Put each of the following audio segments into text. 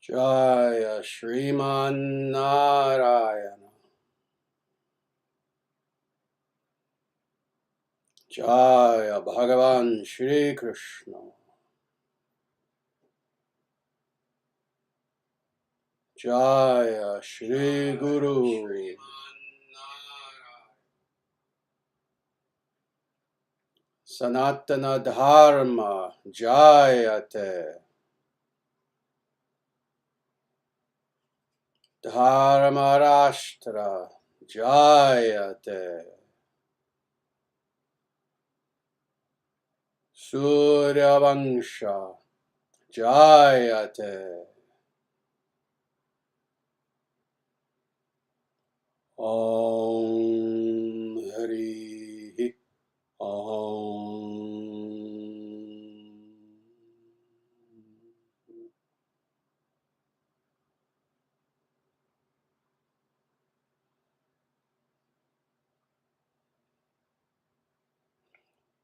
Jaya Sriman Narayana. Jaya Bhagavan Sri Krishna. Jaya Shri Guru. Sanatana Dharma Jayate. Dharma Rashtra Jayate. Surya Vansha Jayate. Om Hari Om.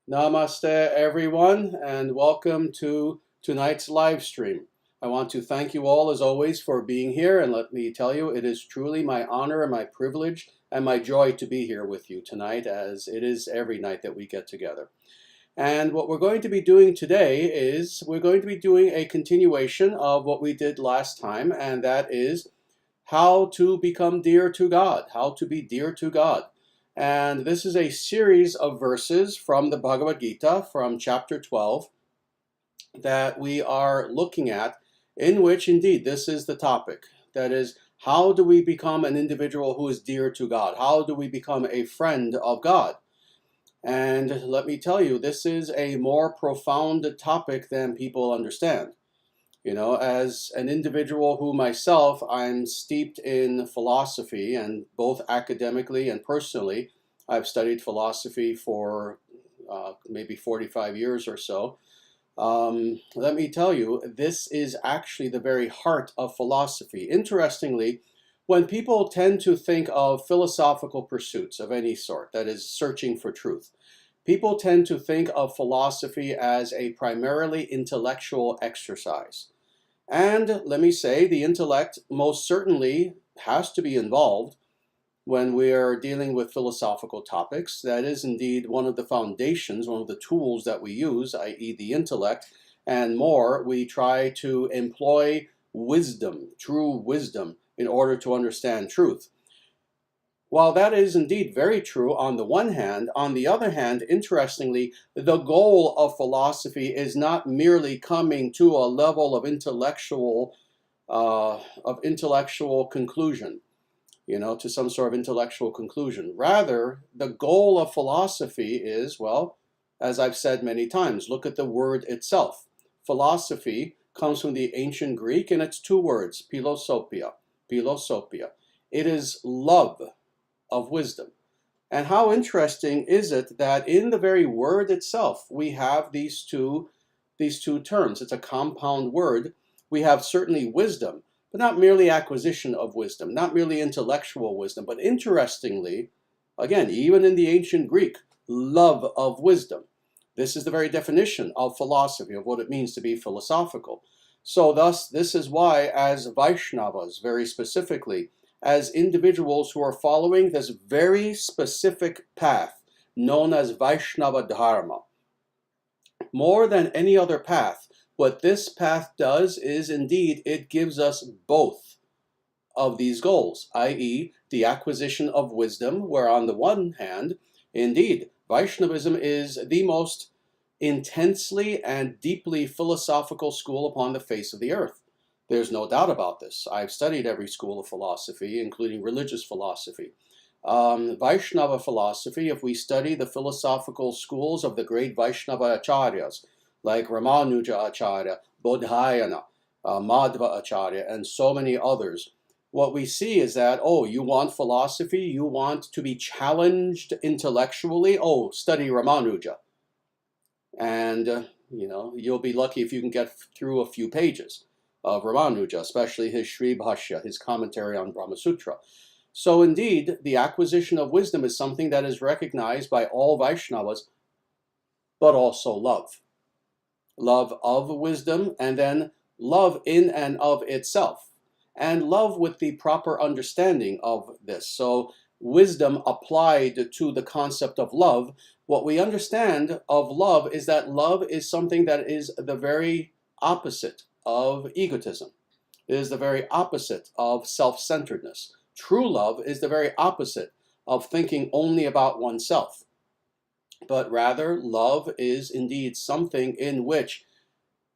Namaste, everyone, and welcome to tonight's live stream. I want to thank you all, as always, for being here, and let me tell you, it is truly my honor and my privilege and my joy to be here with you tonight, as it is every night that we get together. And what we're going to be doing today is we're going to be doing a continuation of what we did last time, and that is how to become dear to God, how to be dear to God. And this is a series of verses from the Bhagavad Gita, from chapter 12, that we are looking at, in which indeed this is the topic. That is, how do we become an individual who is dear to God? How do we become a friend of God? And let me tell you, this is a more profound topic than people understand. You know, as an individual who myself, I'm steeped in philosophy, and both academically and personally, I've studied philosophy for maybe 45 years or so. Let me tell you, this is actually the very heart of philosophy. Interestingly, when people tend to think of philosophical pursuits of any sort, that is, searching for truth, people tend to think of philosophy as a primarily intellectual exercise. And let me say, the intellect most certainly has to be involved when we're dealing with philosophical topics. That is indeed one of the foundations, one of the tools that we use, i.e. the intellect, and more, we try to employ wisdom, true wisdom, in order to understand truth. While that is indeed very true on the one hand, on the other hand, interestingly, the goal of philosophy is not merely coming to a level of intellectual conclusion, to some sort of intellectual conclusion. Rather, the goal of philosophy is, well, as I've said many times, look at the word itself. Philosophy comes from the ancient Greek, and it's two words, philosophia. Philosophia. It is love of wisdom. And how interesting is it that in the very word itself, we have these two terms. It's a compound word. We have certainly wisdom, but not merely acquisition of wisdom, not merely intellectual wisdom, but interestingly, again, even in the ancient Greek, love of wisdom. This is the very definition of philosophy, of what it means to be philosophical. So thus, this is why, as Vaishnavas, very specifically, as individuals who are following this very specific path known as Vaishnava Dharma. More than any other path, what this path does is indeed it gives us both of these goals, i.e. the acquisition of wisdom, where on the one hand, indeed, Vaishnavism is the most intensely and deeply philosophical school upon the face of the earth. There's no doubt about this. I've studied every school of philosophy, including religious philosophy. Vaishnava philosophy, if we study the philosophical schools of the great Vaishnava Acharyas, like Ramanuja Acharya, Bodhayana, Madhva Acharya, and so many others, what we see is that, oh, you want philosophy, you want to be challenged intellectually, oh, study Ramanuja. And, you'll be lucky if you can get through a few pages of Ramanuja, especially his Sri Bhashya, his commentary on Brahma Sutra. So indeed, the acquisition of wisdom is something that is recognized by all Vaishnavas, but also love. Love of wisdom, and then love in and of itself, and love with the proper understanding of this. So wisdom applied to the concept of love, what we understand of love is that love is something that is the very opposite of egotism. It is the very opposite of self-centeredness. True love is the very opposite of thinking only about oneself. But rather, love is indeed something in which,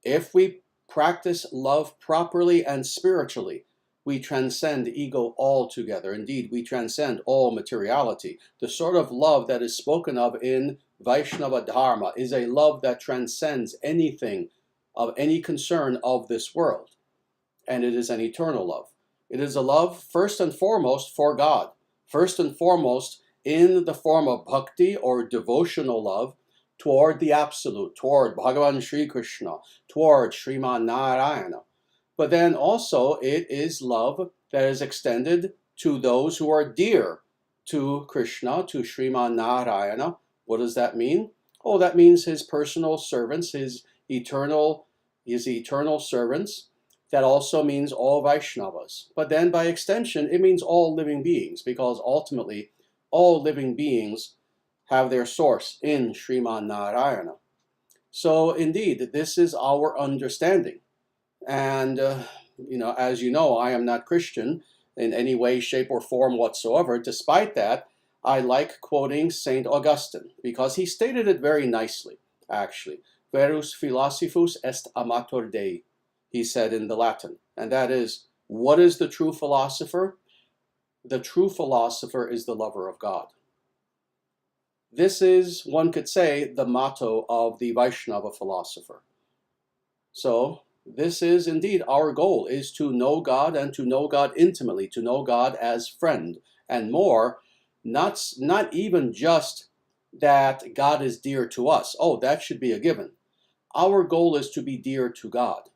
if we practice love properly and spiritually, we transcend ego altogether. Indeed, we transcend all materiality. The sort of love that is spoken of in Vaishnava Dharma is a love that transcends anything of any concern of this world. And it is an eternal love. It is a love first and foremost for God, first and foremost in the form of bhakti or devotional love toward the Absolute, toward Bhagavan Sri Krishna, toward Sriman Narayana. But then also it is love that is extended to those who are dear to Krishna, to Sriman Narayana. What does that mean? Oh, that means his personal servants, his eternal servants. That also means all Vaishnavas. But then by extension, it means all living beings, because ultimately all living beings have their source in Sriman Narayana. So indeed, this is our understanding. And, as you know, I am not Christian in any way, shape, or form whatsoever. Despite that, I like quoting St. Augustine, because he stated it very nicely, actually. Verus philosophus est amator Dei, he said in the Latin. And that is, what is the true philosopher? The true philosopher is the lover of God. This is, one could say, the motto of the Vaishnava philosopher. So, this is indeed our goal, is to know God and to know God intimately, to know God as friend. And more, not even just that God is dear to us. Oh, that should be a given. Our goal is to be dear to God.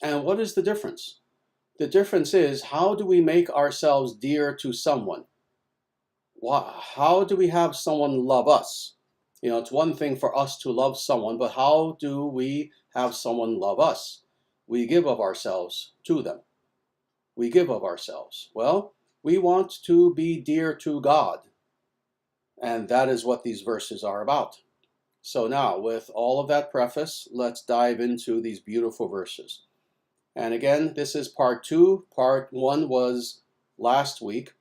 And what is the difference? The difference is, how do we make ourselves dear to someone? How do we have someone love us? It's one thing for us to love someone, but how do we have someone love us? We give of ourselves to them. We give of ourselves. Well, we want to be dear to God. And that is what these verses are about. So now, with all of that preface, let's dive into these beautiful verses. And again, this is part 2. Part 1 was last week.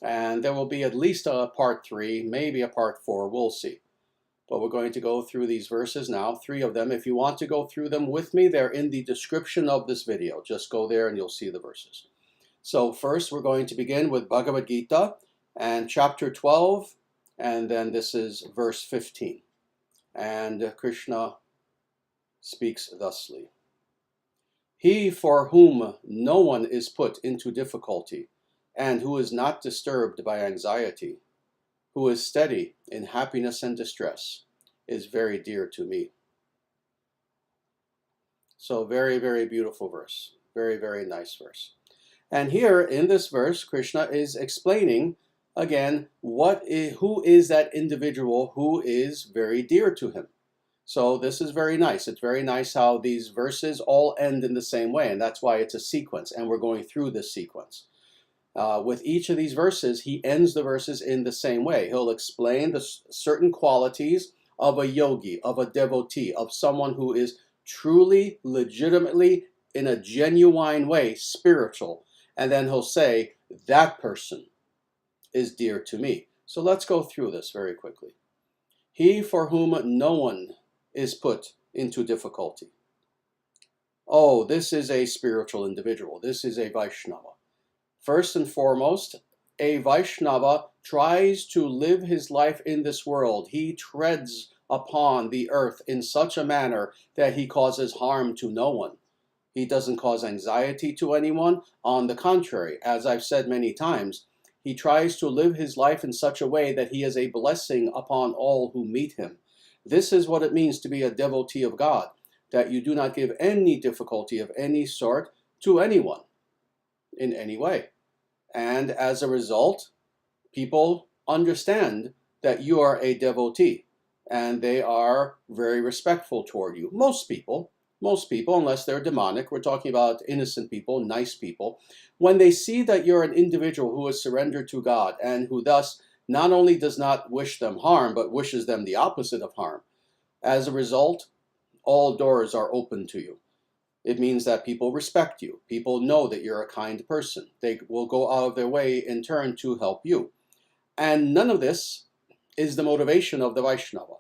And there will be at least a part 3, maybe a part 4, we'll see. But we're going to go through these verses now, 3 of them. If you want to go through them with me, they're in the description of this video. Just go there and you'll see the verses. So first, we're going to begin with Bhagavad Gita and chapter 12, and then this is verse 15. And Krishna speaks thusly. He for whom no one is put into difficulty, and who is not disturbed by anxiety, who is steady in happiness and distress, is very dear to me. So very, very beautiful verse. Very, very nice verse. And here in this verse, Krishna is explaining again who is that individual who is very dear to him. So this is very nice. It's very nice how these verses all end in the same way, and that's why it's a sequence, and we're going through this sequence. With each of these verses, he ends the verses in the same way. He'll explain the certain qualities of a yogi, of a devotee, of someone who is truly, legitimately, in a genuine way, spiritual. And then he'll say, that person is dear to me. So let's go through this very quickly. He for whom no one is put into difficulty. Oh, this is a spiritual individual. This is a Vaishnava. First and foremost, a Vaishnava tries to live his life in this world. He treads upon the earth in such a manner that he causes harm to no one. He doesn't cause anxiety to anyone. On the contrary, as I've said many times, he tries to live his life in such a way that he is a blessing upon all who meet him. This is what it means to be a devotee of God, that you do not give any difficulty of any sort to anyone in any way. And as a result, people understand that you are a devotee, and they are very respectful toward you. Most people, most people, unless they're demonic, we're talking about innocent people, nice people, when they see that you're an individual who is surrendered to God and who thus not only does not wish them harm, but wishes them the opposite of harm, as a result, all doors are open to you. It means that people respect you. People know that you're a kind person. They will go out of their way in turn to help you. And none of this is the motivation of the Vaishnava.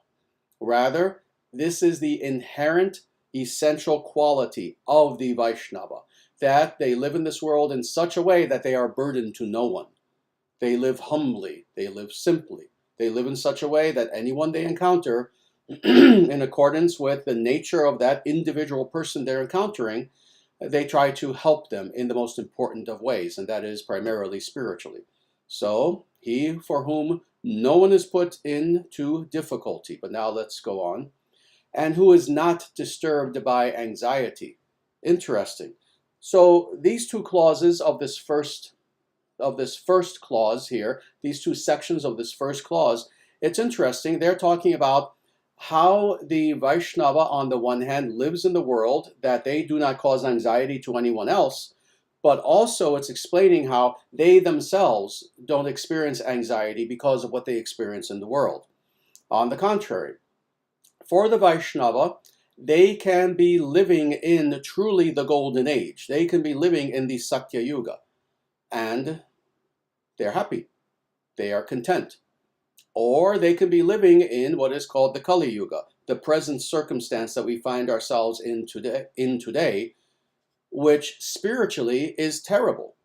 Rather, this is the inherent, essential quality of the Vaishnava, that they live in this world in such a way that they are burdened to no one. They live humbly, they live simply, they live in such a way that anyone they encounter, in accordance with the nature of that individual person they're encountering, they try to help them in the most important of ways, and that is primarily spiritually. So, he for whom no one is put into difficulty, but now let's go on, and who is not disturbed by anxiety. Interesting. So these two clauses of this first clause here, these two sections of this first clause, it's interesting. They're talking about how the Vaishnava, on the one hand, lives in the world, that they do not cause anxiety to anyone else, but also it's explaining how they themselves don't experience anxiety because of what they experience in the world. On the contrary, for the Vaishnava, they can be living in truly the golden age. They can be living in the Satya Yuga, and they're happy. They are content. Or they can be living in what is called the Kali Yuga, the present circumstance that we find ourselves in today, which spiritually is terrible.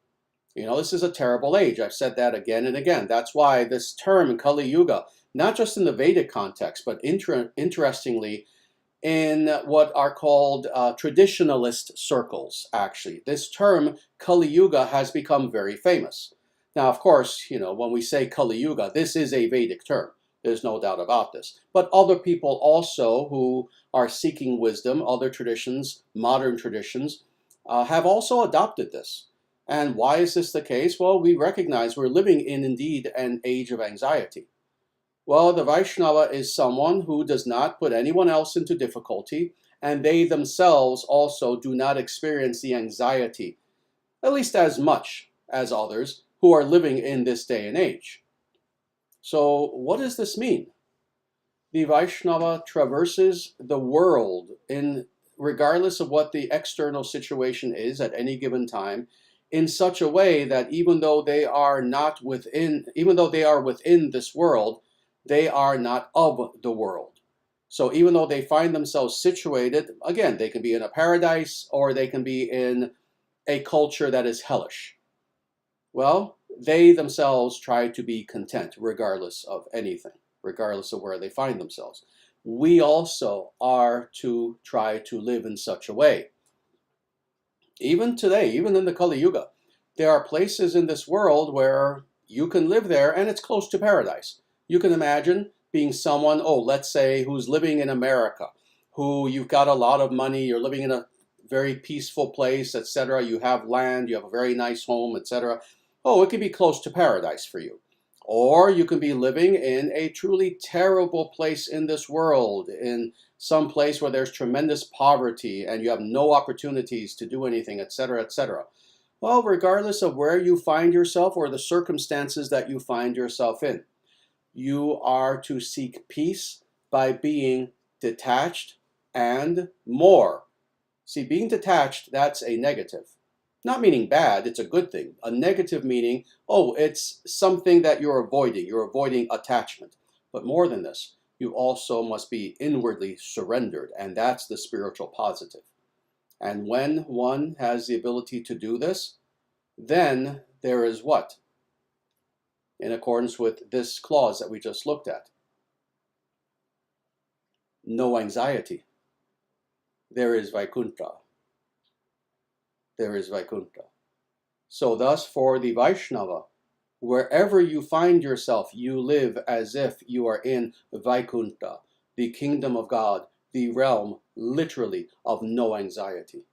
This is a terrible age. I've said that again and again. That's why this term Kali Yuga, not just in the Vedic context, but interestingly, in what are called traditionalist circles, actually. This term Kali Yuga has become very famous. Now, of course, when we say Kali Yuga, this is a Vedic term. There's no doubt about this. But other people also who are seeking wisdom, other traditions, modern traditions, have also adopted this. And why is this the case? Well, we recognize we're living in, indeed, an age of anxiety. Well, the Vaishnava is someone who does not put anyone else into difficulty, and they themselves also do not experience the anxiety, at least as much as others who are living in this day and age. So what does this mean? The Vaishnava traverses the world regardless of what the external situation is at any given time, in such a way that even though they are within this world, they are not of the world. So even though they find themselves situated, again, they can be in a paradise or they can be in a culture that is hellish. Well, they themselves try to be content regardless of anything, regardless of where they find themselves. We also are to try to live in such a way. Even today, even in the Kali Yuga, there are places in this world where you can live there and it's close to paradise. You can imagine being someone, let's say, who's living in America, who you've got a lot of money, you're living in a very peaceful place, etc. You have land, you have a very nice home, etc. It could be close to paradise for you. Or you can be living in a truly terrible place in this world, in some place where there's tremendous poverty and you have no opportunities to do anything, etc., etc. Well, regardless of where you find yourself or the circumstances that you find yourself in, you are to seek peace by being detached and more. See, being detached, that's a negative. Not meaning bad, it's a good thing. A negative meaning, it's something that you're avoiding. You're avoiding attachment. But more than this, you also must be inwardly surrendered, and that's the spiritual positive. And when one has the ability to do this, then there is what? In accordance with this clause that we just looked at. No anxiety. There is Vaikuntha. There is Vaikuntha. So thus for the Vaishnava, wherever you find yourself, you live as if you are in Vaikuntha, the kingdom of God, the realm, literally, of no anxiety.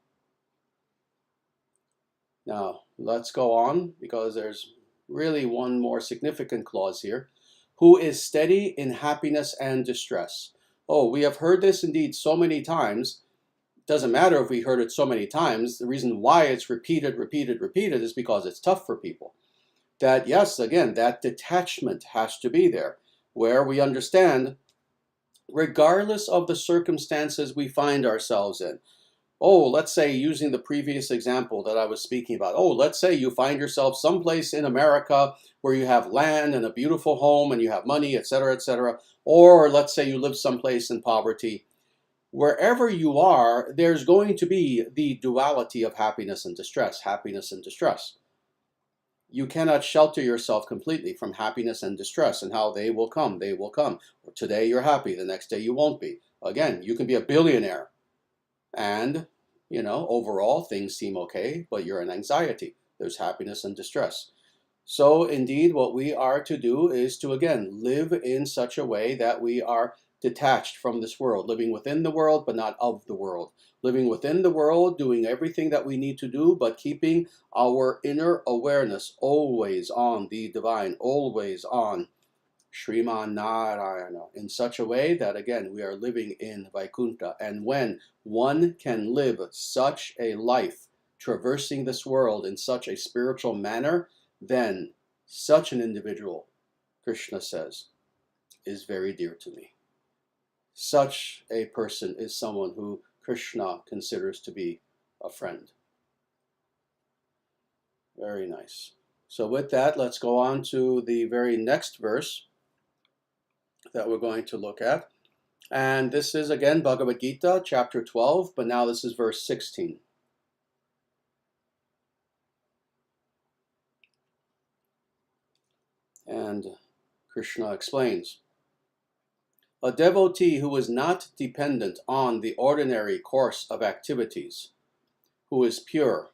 Now, let's go on, because there's really one more significant clause here. Who is steady in happiness and distress. We have heard this indeed so many times. Doesn't matter if we heard it so many times. The reason why it's repeated is because it's tough for people. That, yes, again, that detachment has to be there, where we understand, regardless of the circumstances we find ourselves in. Oh, let's say, using the previous example that I was speaking about, oh, let's say you find yourself someplace in America where you have land and a beautiful home and you have money, etc., etc. Or let's say you live someplace in poverty. Wherever you are, there's going to be the duality of happiness and distress, happiness and distress. You cannot shelter yourself completely from happiness and distress, and how they will come. They will come. Today you're happy, the next day you won't be. Again, you can be a billionaire, and, overall things seem okay, but you're in anxiety. There's happiness and distress. So indeed, what we are to do is to, again, live in such a way that we are detached from this world, living within the world, but not of the world. Living within the world, doing everything that we need to do, but keeping our inner awareness always on the divine, always on Sriman Narayana, in such a way that, again, we are living in Vaikuntha. And when one can live such a life, traversing this world in such a spiritual manner, then such an individual, Krishna says, is very dear to me. Such a person is someone who Krishna considers to be a friend. Very nice. So with that, let's go on to the very next verse that we're going to look at. And this is, again, Bhagavad Gita, chapter 12, but now this is verse 16. And Krishna explains, a devotee who is not dependent on the ordinary course of activities, who is pure,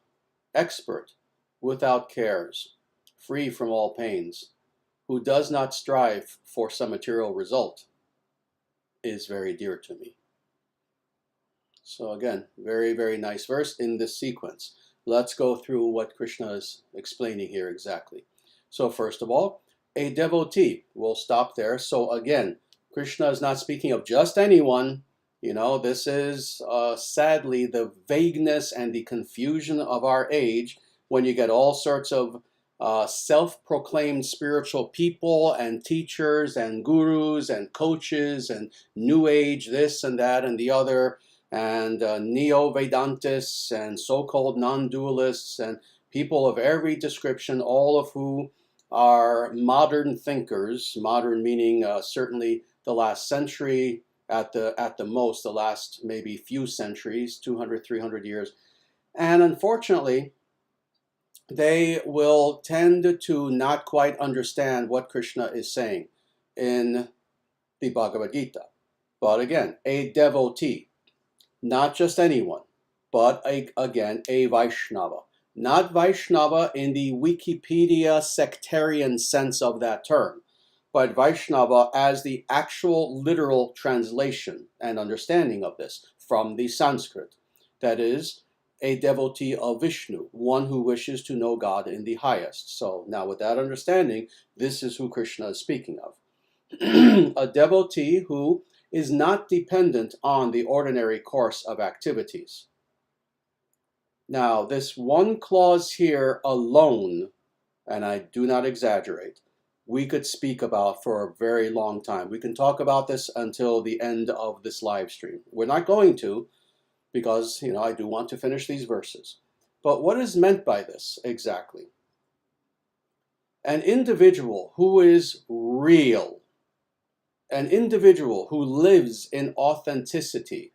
expert, without cares, free from all pains, who does not strive for some material result, is very dear to me. So again, very, very nice verse in this sequence. Let's go through what Krishna is explaining here exactly. So first of all, a devotee. We'll stop there. So again, Krishna is not speaking of just anyone. This is sadly the vagueness and the confusion of our age, when you get all sorts of self-proclaimed spiritual people and teachers and gurus and coaches and New Age this and that and the other, and neo-Vedantists and so-called non-dualists and people of every description, all of who are modern thinkers, modern meaning certainly the last century, at the most, the last maybe few centuries, 200, 300 years. And unfortunately, they will tend to not quite understand what Krishna is saying in the Bhagavad Gita. But again, a devotee, not just anyone, but again, a Vaishnava. Not Vaishnava in the Wikipedia sectarian sense of that term, but Vaishnava as the actual literal translation and understanding of this from the Sanskrit. That is, a devotee of Vishnu, one who wishes to know God in the highest. So now with that understanding, this is who Krishna is speaking of. A devotee who is not dependent on the ordinary course of activities. Now, this one clause here alone, and I do not exaggerate, we could speak about for a very long time. We can talk about this until the end of this live stream. We're not going to, because, I do want to finish these verses. But what is meant by this exactly? An individual who is real, an individual who lives in authenticity,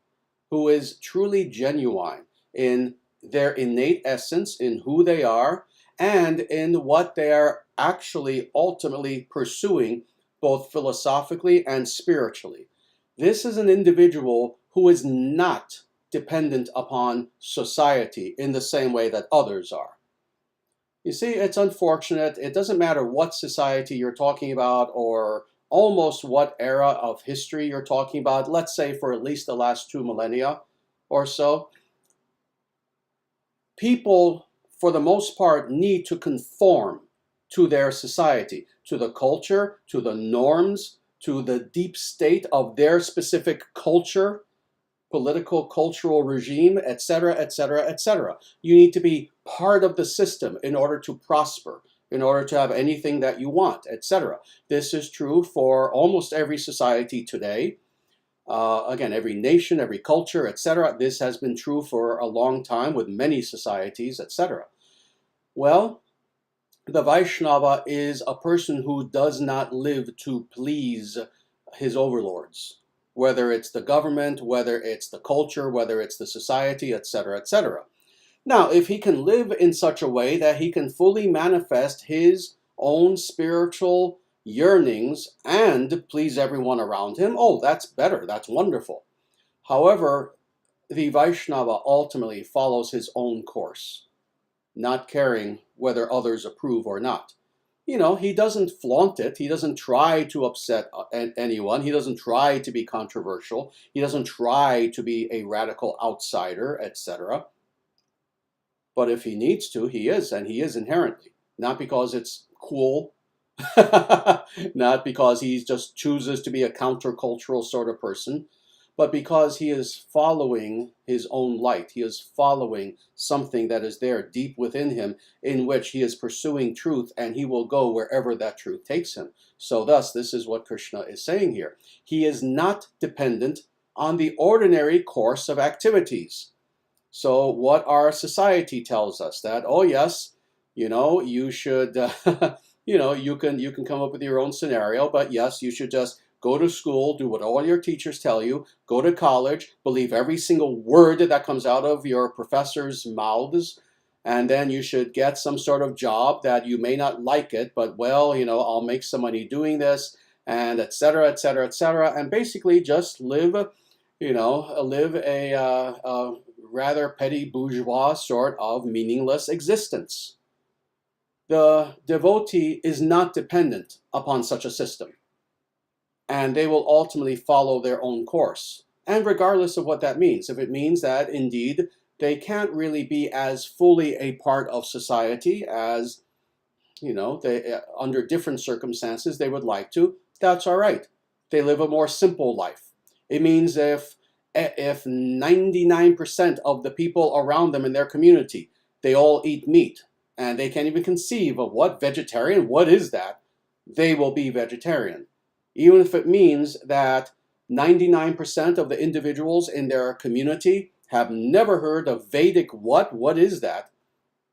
who is truly genuine in their innate essence, in who they are, and in what they are actually ultimately pursuing, both philosophically and spiritually. This is an individual who is not dependent upon society in the same way that others are. You see, it's unfortunate. It doesn't matter what society you're talking about or almost what era of history you're talking about, let's say for at least the last 2 millennia or so. People, for the most part, need to conform to their society, to the culture, to the norms, to the deep state of their specific culture. political, cultural regime, etc., etc., etc. You need to be part of the system in order to prosper, in order to have anything that you want, etc. This is true for almost every society today. Again, every nation, every culture, etc. This has been true for a long time with many societies, etc. Well, the Vaishnava is a person who does not live to please his overlords, whether it's the government, whether it's the culture, whether it's the society, etc., etc. Now, if he can live in such a way that he can fully manifest his own spiritual yearnings and please everyone around him, oh, that's better, that's wonderful. However, the Vaishnava ultimately follows his own course, not caring whether others approve or not. You know, he doesn't flaunt it. He doesn't try to upset anyone. He doesn't try to be controversial. He doesn't try to be a radical outsider, etc. But if he needs to, he is, and he is inherently. Not because it's cool, not because he just chooses to be a countercultural sort of person, but because he is following his own light. He is following something that is there deep within him, in which he is pursuing truth, and he will go wherever that truth takes him. So thus, this is what Krishna is saying here. He is not dependent on the ordinary course of activities. So what our society tells us that, oh yes, you should, you can come up with your own scenario, but yes, you should just go to school, do what all your teachers tell you, go to college, believe every single word that comes out of your professors' mouths, and then you should get some sort of job that you may not like it, but well, I'll make some money doing this, and et cetera, et cetera, et cetera, and basically just live a rather petty bourgeois sort of meaningless existence. The devotee is not dependent upon such a system, and they will ultimately follow their own course. And regardless of what that means, if it means that indeed they can't really be as fully a part of society as, they under different circumstances they would like to, that's all right. They live a more simple life. It means if 99% of the people around them in their community, they all eat meat, and they can't even conceive of what vegetarian, what is that, they will be vegetarian. Even if it means that 99% of the individuals in their community have never heard of Vedic what is that,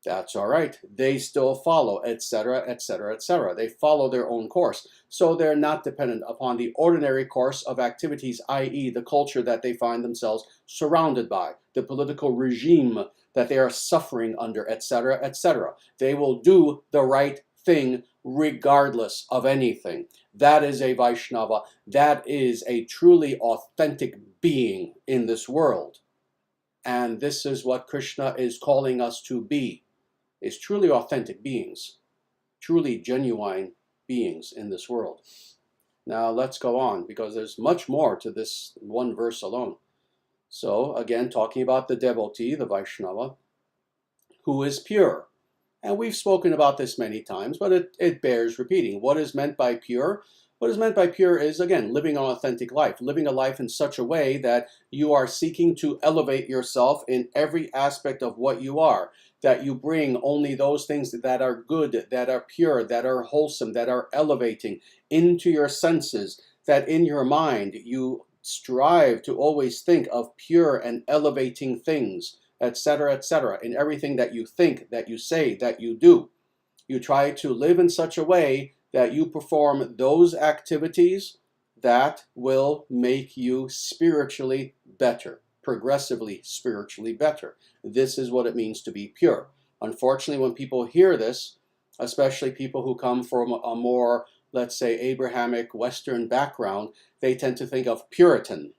that's all right. They still follow, etc., etc., etc. They follow their own course. So they're not dependent upon the ordinary course of activities, i.e. the culture that they find themselves surrounded by, the political regime that they are suffering under, etc., etc. They will do the right thing regardless of anything. That is a Vaishnava. That is a truly authentic being in this world. And this is what Krishna is calling us to be. Is truly authentic beings, truly genuine beings in this world. Now let's go on, because there's much more to this one verse alone. So again, talking about the devotee, the Vaishnava, who is pure. And we've spoken about this many times, but it bears repeating. What is meant by pure? What is meant by pure is, again, living an authentic life, living a life in such a way that you are seeking to elevate yourself in every aspect of what you are, that you bring only those things that are good, that are pure, that are wholesome, that are elevating into your senses, that in your mind you strive to always think of pure and elevating things, etc., etc., in everything that you think, that you say, that you do. You try to live in such a way that you perform those activities that will make you spiritually better, progressively spiritually better. This is what it means to be pure. Unfortunately, when people hear this, especially people who come from a more, let's say, Abrahamic Western background, they tend to think of Puritan,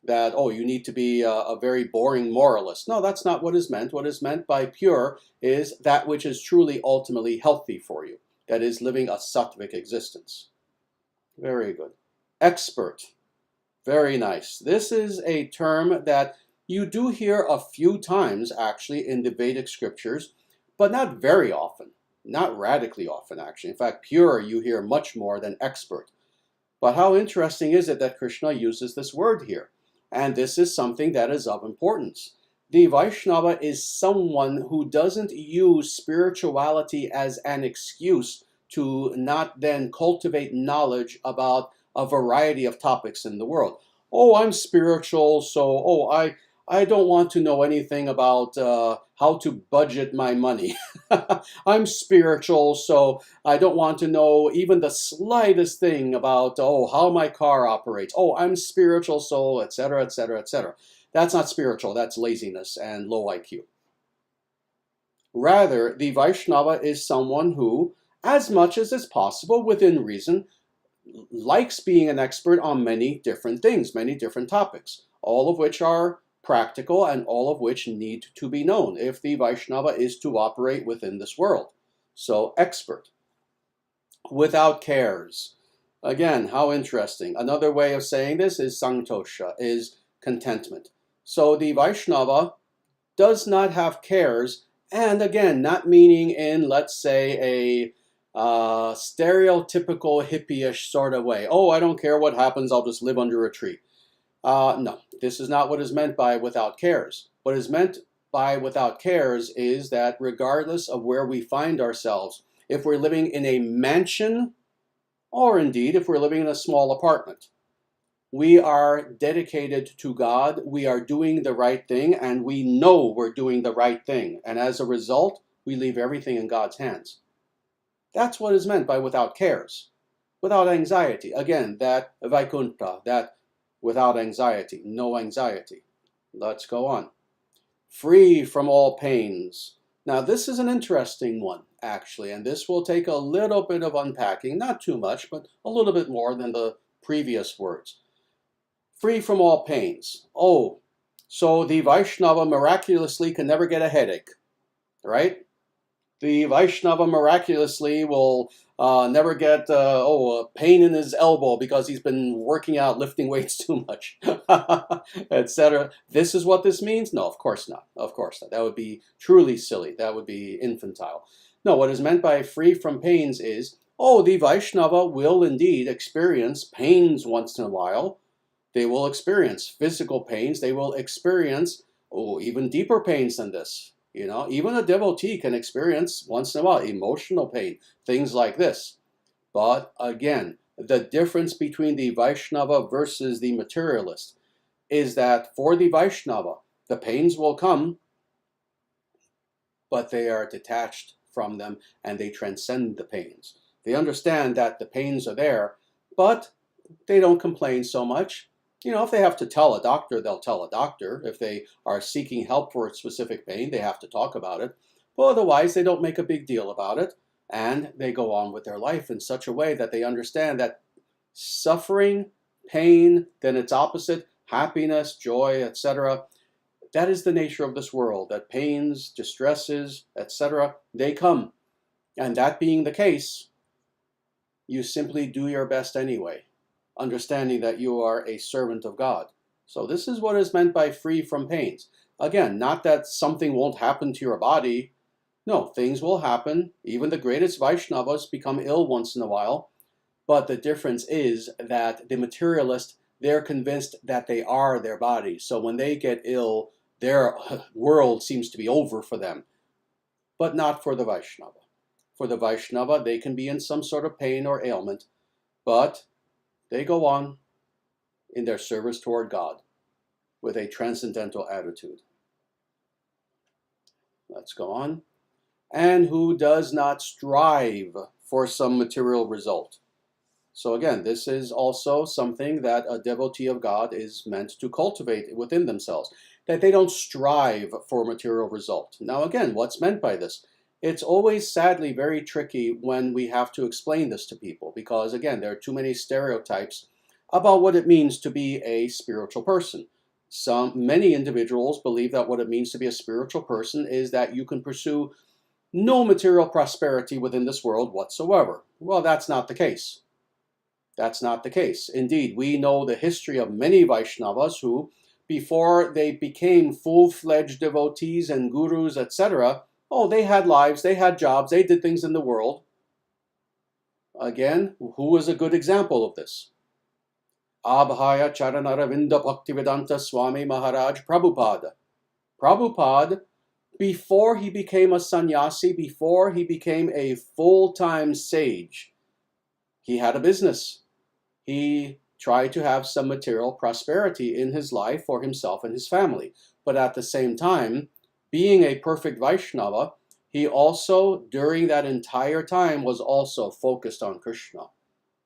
that, oh, you need to be a very boring moralist. No, that's not what is meant. What is meant by pure is that which is truly ultimately healthy for you. That is living a sattvic existence. Very good. Expert. Very nice. This is a term that you do hear a few times actually in the Vedic scriptures, but not very often. Not radically often, actually. In fact, pure you hear much more than expert. But how interesting is it that Krishna uses this word here? And this is something that is of importance. The Vaishnava is someone who doesn't use spirituality as an excuse to not then cultivate knowledge about a variety of topics in the world. Oh, I'm spiritual, so I don't want to know anything about how to budget my money. I'm spiritual, so I don't want to know even the slightest thing about how my car operates. Oh, I'm spiritual, so etc., etc., etc. That's not spiritual. That's laziness and low IQ. Rather, the Vaishnava is someone who, as much as is possible within reason, likes being an expert on many different things, many different topics, all of which are practical and all of which need to be known if the Vaishnava is to operate within this world. So, expert. Without cares. Again, how interesting. Another way of saying this is santosha, is contentment. So the Vaishnava does not have cares, and again, not meaning in, let's say, a stereotypical hippie-ish sort of way. Oh, I don't care what happens, I'll just live under a tree. No, this is not what is meant by without cares. What is meant by without cares is that regardless of where we find ourselves, if we're living in a mansion, or indeed if we're living in a small apartment, we are dedicated to God, we are doing the right thing, and we know we're doing the right thing. And as a result, we leave everything in God's hands. That's what is meant by without cares, without anxiety. Again, that Vaikuntha, that without anxiety, no anxiety. Let's go on. Free from all pains. Now, this is an interesting one, actually, and this will take a little bit of unpacking, not too much, but a little bit more than the previous words. Free from all pains. Oh, so the Vaishnava miraculously can never get a headache, right? The Vaishnava miraculously will never get a pain in his elbow because he's been working out, lifting weights too much, etc. This is what this means? No, of course not. Of course not. That would be truly silly. That would be infantile. No, what is meant by free from pains is, the Vaishnava will indeed experience pains once in a while. They will experience physical pains. They will experience, even deeper pains than this. Even a devotee can experience once in a while emotional pain, things like this. But again, the difference between the Vaishnava versus the materialist is that for the Vaishnava, the pains will come, but they are detached from them and they transcend the pains. They understand that the pains are there, but they don't complain so much. If they have to tell a doctor, they'll tell a doctor. If they are seeking help for a specific pain, they have to talk about it. But otherwise, they don't make a big deal about it. And they go on with their life in such a way that they understand that suffering, pain, then its opposite, happiness, joy, etc., that is the nature of this world, that pains, distresses, etc., they come. And that being the case, you simply do your best anyway, understanding that you are a servant of God. So this is what is meant by free from pains. Again, not that something won't happen to your body. No, things will happen. Even the greatest Vaishnavas become ill once in a while. But the difference is that the materialist, they're convinced that they are their body. So when they get ill, their world seems to be over for them. But not for the Vaishnava. For the Vaishnava, they can be in some sort of pain or ailment, but they go on in their service toward God with a transcendental attitude. Let's go on. And who does not strive for some material result. So again, this is also something that a devotee of God is meant to cultivate within themselves, that they don't strive for material result. Now again, what's meant by this? It's always sadly very tricky when we have to explain this to people because again, there are too many stereotypes about what it means to be a spiritual person. Many individuals believe that what it means to be a spiritual person is that you can pursue no material prosperity within this world whatsoever. Well, that's not the case. That's not the case. Indeed, we know the history of many Vaishnavas who, before they became full-fledged devotees and gurus, etc., they had lives, they had jobs, they did things in the world. Again, who is a good example of this? Abhaya Charanaravinda Bhaktivedanta Swami Maharaj Prabhupada. Prabhupada, before he became a sannyasi, before he became a full-time sage, he had a business. He tried to have some material prosperity in his life for himself and his family. But at the same time, being a perfect Vaishnava, he also, during that entire time, was also focused on Krishna.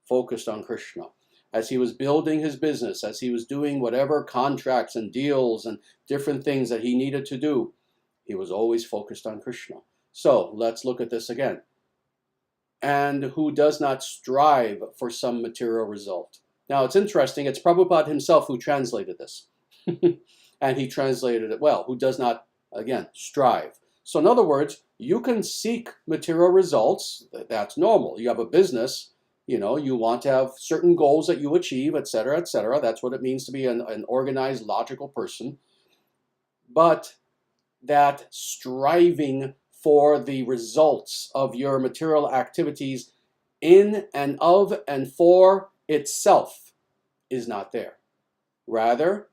Focused on Krishna. As he was building his business, as he was doing whatever contracts and deals and different things that he needed to do, he was always focused on Krishna. So let's look at this again. And who does not strive for some material result. Now it's interesting, it's Prabhupada himself who translated this. And he translated it well, who does not, again, strive. So in other words, you can seek material results, that's normal. You have a business, you know, you want to have certain goals that you achieve, etc., etc. That's what it means to be an organized, logical person. But that striving for the results of your material activities in and of and for itself is not there. Rather,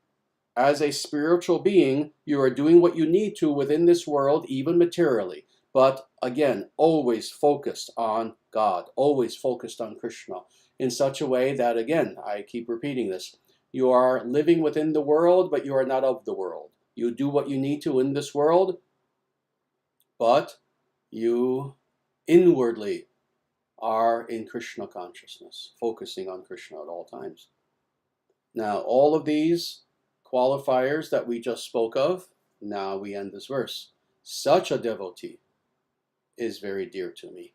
as a spiritual being, you are doing what you need to within this world, even materially. But again, always focused on God, always focused on Krishna, in such a way that, again, I keep repeating this, you are living within the world, but you are not of the world. You do what you need to in this world, but you inwardly are in Krishna consciousness, focusing on Krishna at all times. Now, all of these qualifiers that we just spoke of, now we end this verse. Such a devotee is very dear to me.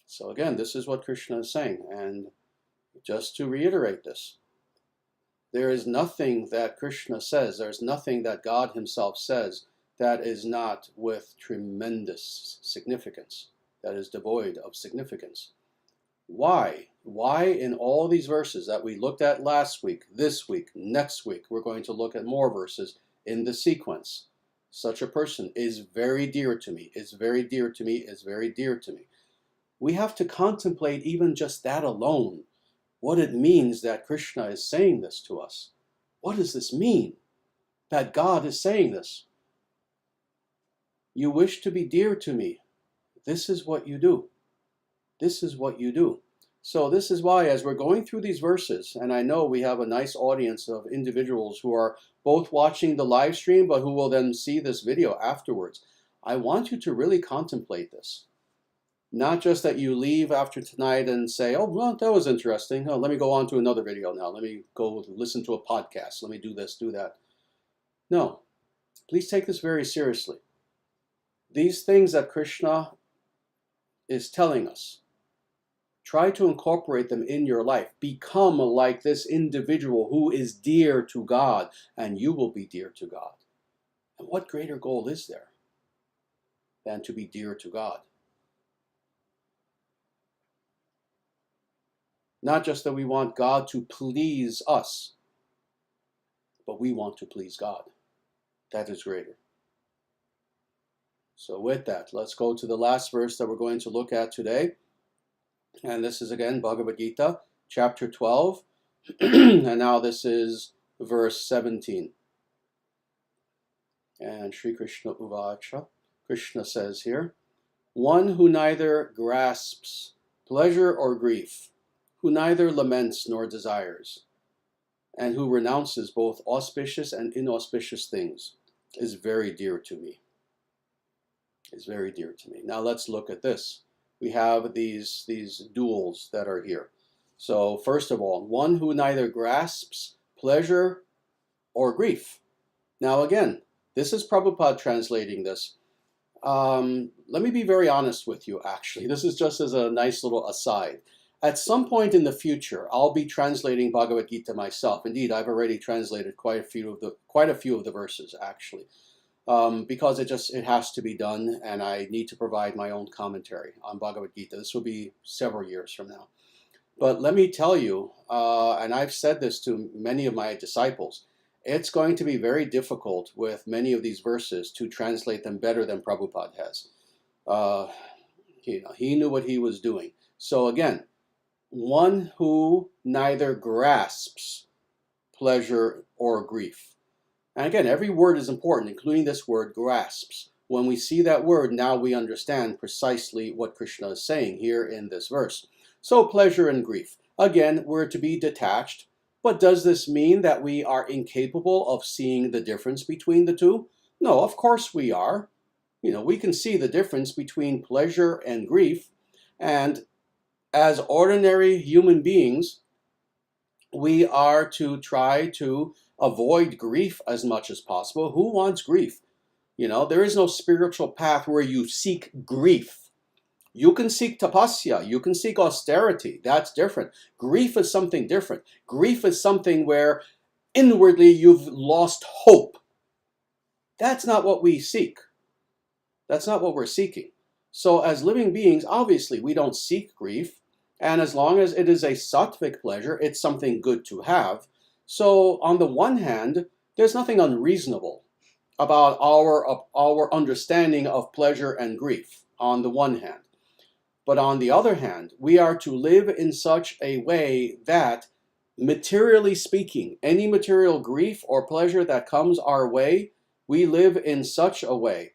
So again, this is what Krishna is saying. And just to reiterate this, there is nothing that Krishna says, there's nothing that God himself says that is not with tremendous significance, that is devoid of significance. Why? Why in all these verses that we looked at last week, this week, next week, we're going to look at more verses in the sequence. Such a person is very dear to me, is very dear to me, is very dear to me. We have to contemplate even just that alone, what it means that Krishna is saying this to us. What does this mean? That God is saying this. You wish to be dear to me. This is what you do. This is what you do. So this is why, as we're going through these verses, and I know we have a nice audience of individuals who are both watching the live stream, but who will then see this video afterwards, I want you to really contemplate this. Not just that you leave after tonight and say, oh, well, that was interesting. Oh, let me go on to another video now. Let me go listen to a podcast. Let me do this, do that. No, please take this very seriously. These things that Krishna is telling us, try to incorporate them in your life. Become like this individual who is dear to God, and you will be dear to God. And what greater goal is there than to be dear to God? Not just that we want God to please us, but we want to please God. That is greater. So with that, let's go to the last verse that we're going to look at today. And this is again Bhagavad Gita, chapter 12. And now this is verse 17. And Sri Krishna Uvacha, Krishna says here, one who neither grasps pleasure or grief, who neither laments nor desires, and who renounces both auspicious and inauspicious things, is very dear to me. Is very dear to me. Now let's look at this. We have these duals that are here. So first of all, one who neither grasps pleasure or grief. Now again, this is Prabhupada translating this. Let me be very honest with you, actually. This is just as a nice little aside. At some point in the future, I'll be translating Bhagavad Gita myself. Indeed, I've already translated quite a few of the verses, actually. Because it has to be done, and I need to provide my own commentary on Bhagavad Gita. This will be several years from now. But let me tell you, and I've said this to many of my disciples, it's going to be very difficult with many of these verses to translate them better than Prabhupada has. He knew what he was doing. So again, one who neither grasps pleasure or grief. And again, every word is important, including this word grasps. When we see that word, now we understand precisely what Krishna is saying here in this verse. So pleasure and grief. Again, we're to be detached, but does this mean that we are incapable of seeing the difference between the two? No, of course we are. We can see the difference between pleasure and grief, and as ordinary human beings, we are to try to avoid grief as much as possible. Who wants grief? There is no spiritual path where you seek grief. You can seek tapasya, you can seek austerity. That's different. Grief is something different. Grief is something where inwardly you've lost hope. That's not what we seek. That's not what we're seeking. So as living beings, obviously we don't seek grief. And as long as it is a sattvic pleasure, it's something good to have. So on the one hand, there's nothing unreasonable about our understanding of pleasure and grief on the one hand. But on the other hand, we are to live in such a way that, materially speaking, any material grief or pleasure that comes our way, we live in such a way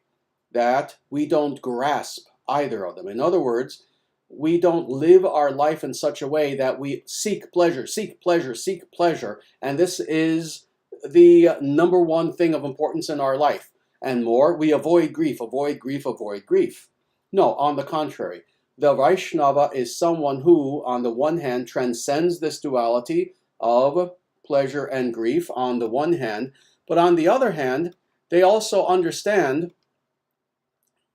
that we don't grasp either of them. In other words, we don't live our life in such a way that we seek pleasure, seek pleasure, seek pleasure, and this is the number one thing of importance in our life. And more, we avoid grief, avoid grief, avoid grief. No, on the contrary, the Vaishnava is someone who, on the one hand, transcends this duality of pleasure and grief on the one hand, but on the other hand, they also understand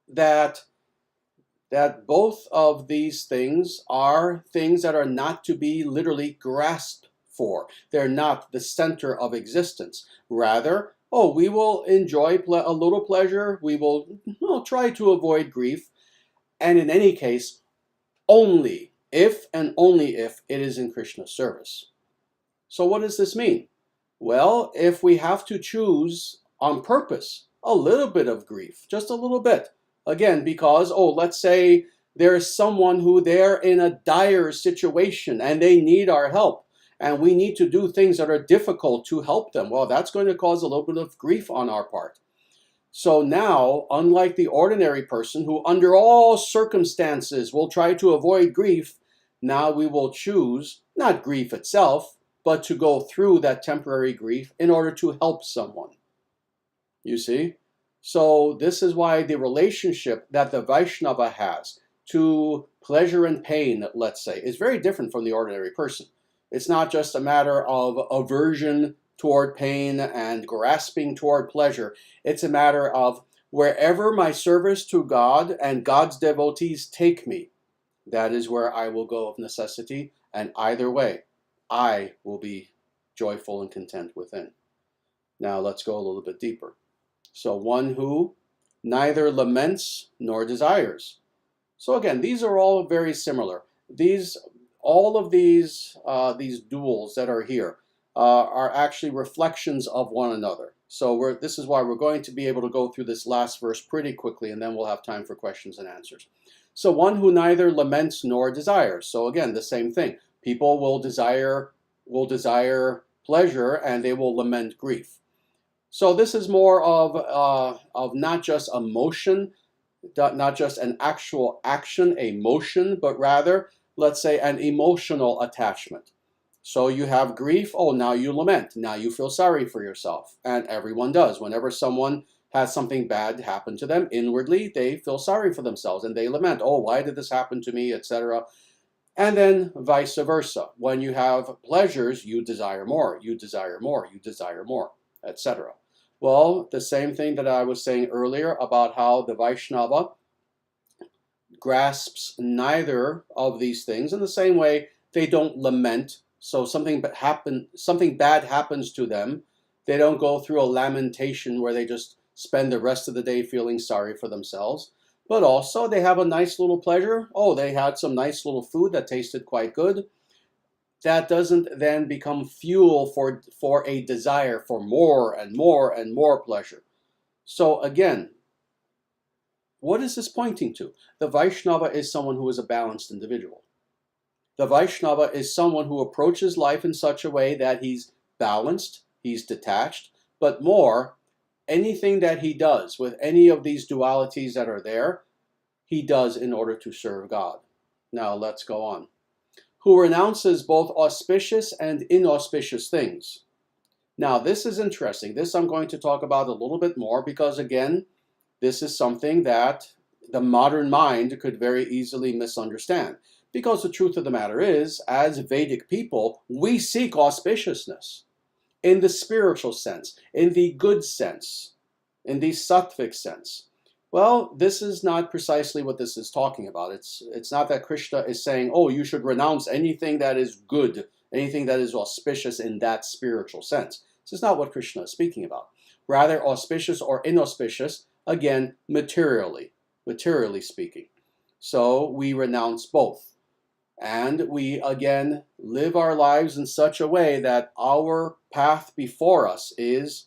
that both of these things are things that are not to be literally grasped for. They're not the center of existence. Rather, we will enjoy a little pleasure. We will try to avoid grief. And in any case, only if and only if it is in Krishna's service. So what does this mean? Well, if we have to choose on purpose a little bit of grief, just a little bit, again, because, let's say there is someone who they're in a dire situation and they need our help, and we need to do things that are difficult to help them. Well, that's going to cause a little bit of grief on our part. So now, unlike the ordinary person who under all circumstances will try to avoid grief, now we will choose not grief itself, but to go through that temporary grief in order to help someone. You see? So this is why the relationship that the Vaishnava has to pleasure and pain, let's say, is very different from the ordinary person. It's not just a matter of aversion toward pain and grasping toward pleasure. It's a matter of wherever my service to God and God's devotees take me, that is where I will go of necessity, and either way, I will be joyful and content within. Now let's go a little bit deeper. So one who neither laments nor desires. So again, these are all very similar. All of these duals that are here are actually reflections of one another. So this is why we're going to be able to go through this last verse pretty quickly, and then we'll have time for questions and answers. So one who neither laments nor desires. So again, the same thing. People will desire pleasure, and they will lament grief. So this is more of not just emotion, not just an actual action, a motion, but rather, let's say, an emotional attachment. So you have grief, now you lament, now you feel sorry for yourself, and everyone does. Whenever someone has something bad happen to them, inwardly they feel sorry for themselves and they lament, why did this happen to me, etc. And then vice versa. When you have pleasures, you desire more, you desire more, you desire more, etc. Well, the same thing that I was saying earlier about how the Vaishnava grasps neither of these things. In the same way, they don't lament. So something bad happens to them. They don't go through a lamentation where they just spend the rest of the day feeling sorry for themselves. But also they have a nice little pleasure. They had some nice little food that tasted quite good. That doesn't then become fuel for a desire for more and more and more pleasure. So again, what is this pointing to? The Vaishnava is someone who is a balanced individual. The Vaishnava is someone who approaches life in such a way that he's balanced, he's detached, but more, anything that he does with any of these dualities that are there, he does in order to serve God. Now let's go on. Who renounces both auspicious and inauspicious things. Now this is interesting. This I'm going to talk about a little bit more because, again, this is something that the modern mind could very easily misunderstand. Because the truth of the matter is, as Vedic people, we seek auspiciousness in the spiritual sense, in the good sense, in the sattvic sense. Well, this is not precisely what this is talking about. It's not that Krishna is saying, oh, you should renounce anything that is good, anything that is auspicious in that spiritual sense. This is not what Krishna is speaking about. Rather, auspicious or inauspicious, again, materially speaking. So we renounce both. And we, again, live our lives in such a way that our path before us is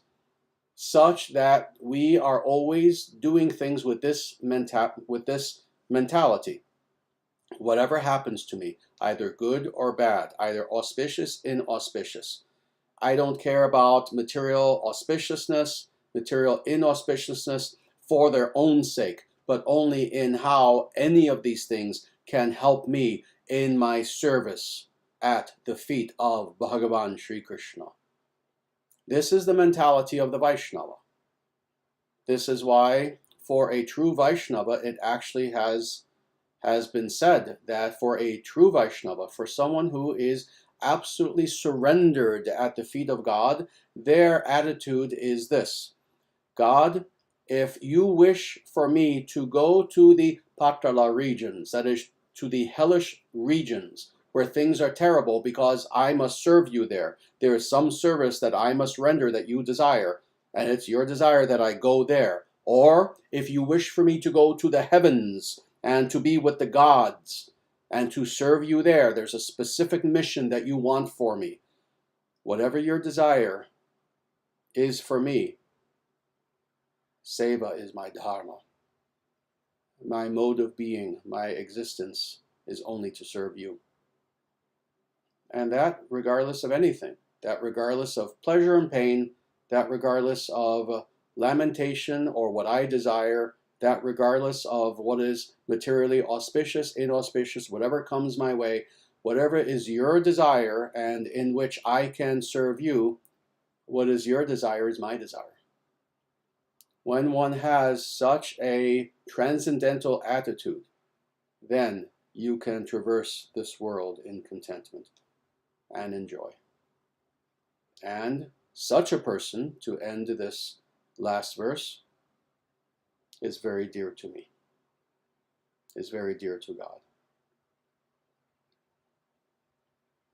such that we are always doing things with this mentality. Whatever happens to me, either good or bad, either auspicious, inauspicious. I don't care about material auspiciousness, material inauspiciousness for their own sake, but only in how any of these things can help me in my service at the feet of Bhagavan Sri Krishna. This is the mentality of the Vaishnava. This is why for a true Vaishnava, it actually has been said that for a true Vaishnava, for someone who is absolutely surrendered at the feet of God, their attitude is this: God, if you wish for me to go to the Patala regions, that is, to the hellish regions where things are terrible because I must serve you there. There is some service that I must render that you desire, and it's your desire that I go there. Or if you wish for me to go to the heavens and to be with the gods and to serve you there, there's a specific mission that you want for me. Whatever your desire is for me, Seva is my dharma. My mode of being, my existence is only to serve you. And that regardless of anything, that regardless of pleasure and pain, that regardless of lamentation or what I desire, that regardless of what is materially auspicious, inauspicious, whatever comes my way, whatever is your desire and in which I can serve you, what is your desire is my desire. When one has such a transcendental attitude, then you can traverse this world in contentment and enjoy. And such a person, to end this last verse, is very dear to me, is very dear to God.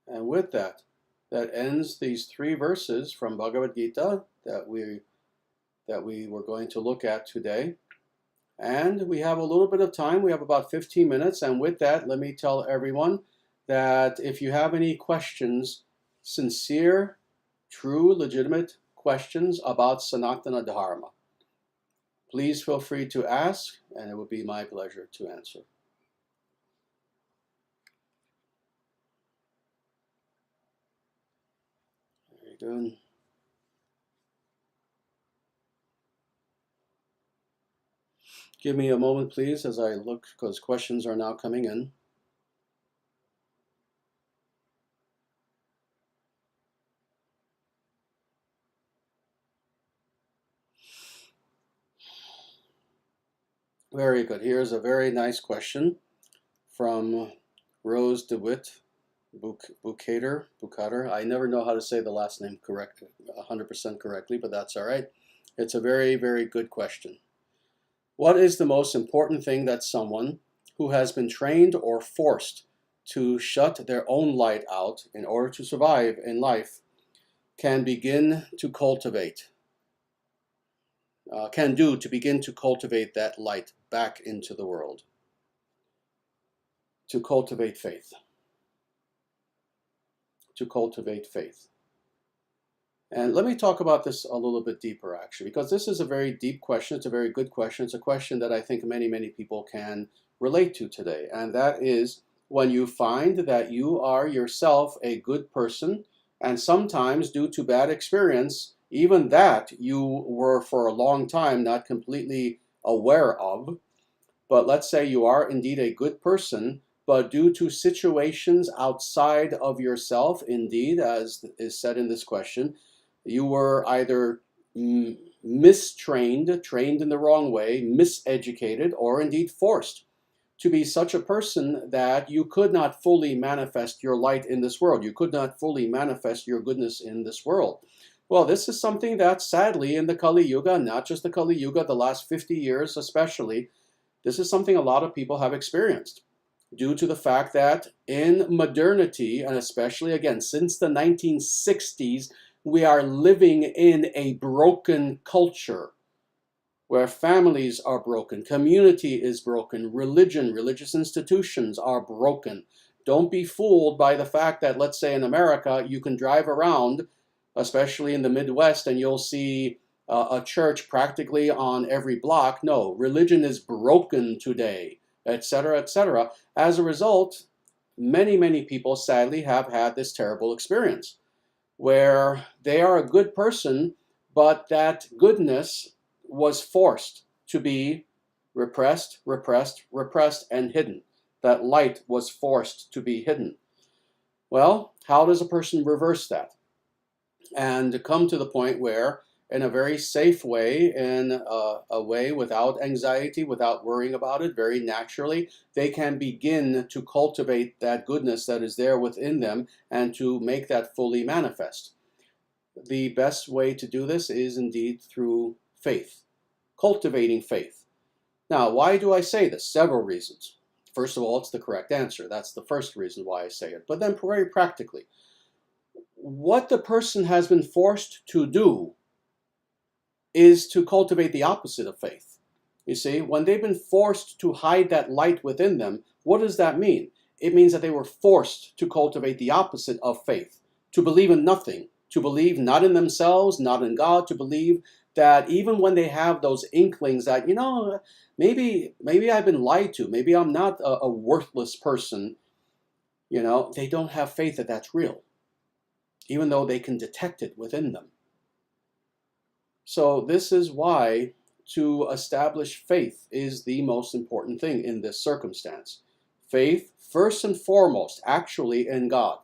And with that, that ends these 3 verses from Bhagavad Gita that we were going to look at today. And we have a little bit of time. We have about 15 minutes. And with that, let me tell everyone that if you have any questions, sincere, true, legitimate questions about Sanatana Dharma, please feel free to ask, and it would be my pleasure to answer. Very good. Give me a moment, please, as I look, because questions are now coming in. Very good. Here's a very nice question from Rose DeWitt Bukater. I never know how to say the last name 100% correctly, but that's all right. It's a very, very good question. What is the most important thing that someone who has been trained or forced to shut their own light out in order to survive in life can begin to cultivate, can do to begin to cultivate that light back into the world? To cultivate faith. To cultivate faith. And let me talk about this a little bit deeper, actually, because this is a very deep question. It's a very good question. It's a question that I think many, many people can relate to today. And that is, when you find that you are yourself a good person, and sometimes due to bad experience, even that you were for a long time not completely aware of. But let's say you are indeed a good person, but due to situations outside of yourself, indeed, as is said in this question, you were either mistrained, trained in the wrong way, miseducated, or indeed forced to be such a person that you could not fully manifest your light in this world. You could not fully manifest your goodness in this world. Well, this is something that sadly in the Kali Yuga, not just the Kali Yuga, the last 50 years especially, this is something a lot of people have experienced due to the fact that in modernity, and especially again since the 1960s, we are living in a broken culture where families are broken, community is broken, religious institutions are broken. Don't be fooled by the fact that, let's say in America, you can drive around, especially in the Midwest, and you'll see a church practically on every block. No, religion is broken today, etc., etc. As a result, many people sadly have had this terrible experience where they are a good person, but that goodness was forced to be repressed, and hidden. That light was forced to be hidden. Well, how does a person reverse that? And come to the point where, in a very safe way, in a way without anxiety, without worrying about it, very naturally, they can begin to cultivate that goodness that is there within them and to make that fully manifest. The best way to do this is indeed through faith, cultivating faith. Now, why do I say this? Several reasons. First of all, it's the correct answer. That's the first reason why I say it. But then very practically, what the person has been forced to do is to cultivate the opposite of faith. You see, when they've been forced to hide that light within them, what does that mean? It means that they were forced to cultivate the opposite of faith, to believe in nothing, to believe not in themselves, not in God, to believe that even when they have those inklings that, maybe I've been lied to, maybe I'm not a worthless person, they don't have faith that that's real, even though they can detect it within them. So this is why to establish faith is the most important thing in this circumstance. Faith, first and foremost, actually in God.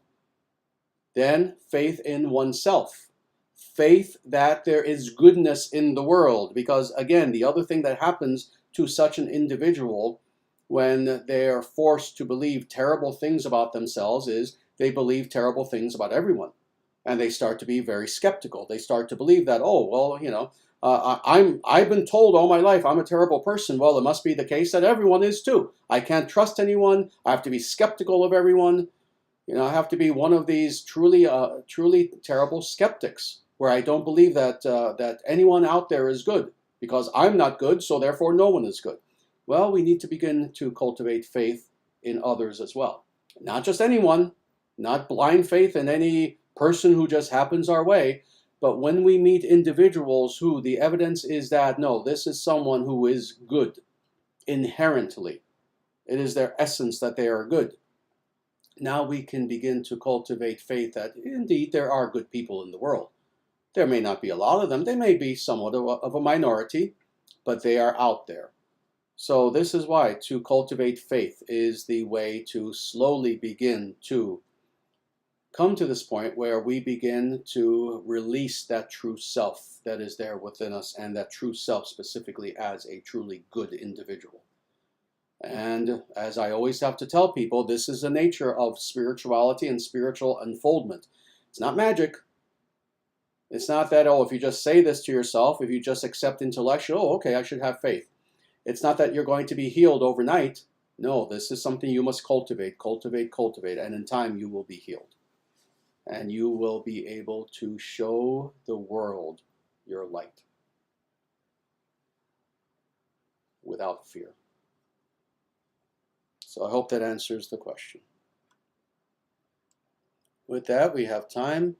Then faith in oneself. Faith that there is goodness in the world. Because again, the other thing that happens to such an individual when they are forced to believe terrible things about themselves is they believe terrible things about everyone. And they start to be very skeptical. They start to believe that, oh, well, I've been told all my life I'm a terrible person. Well, it must be the case that everyone is too. I can't trust anyone. I have to be skeptical of everyone. I have to be one of these truly terrible skeptics, where I don't believe that anyone out there is good, because I'm not good, so therefore no one is good. Well, we need to begin to cultivate faith in others as well. Not just anyone, not blind faith in any person who just happens our way, but when we meet individuals who the evidence is that, no, this is someone who is good inherently. It is their essence that they are good. Now we can begin to cultivate faith that indeed there are good people in the world. There may not be a lot of them. They may be somewhat of a minority, but they are out there. So this is why to cultivate faith is the way to slowly begin to come to this point where we begin to release that true self that is there within us, and that true self specifically as a truly good individual. And as I always have to tell people, this is the nature of spirituality and spiritual unfoldment. It's not magic. It's not that, oh, if you just say this to yourself, if you just accept intellectual, oh, okay, I should have faith. It's not that you're going to be healed overnight. No, this is something you must cultivate, and in time you will be healed. And you will be able to show the world your light without fear. So I hope that answers the question. With that, we have time.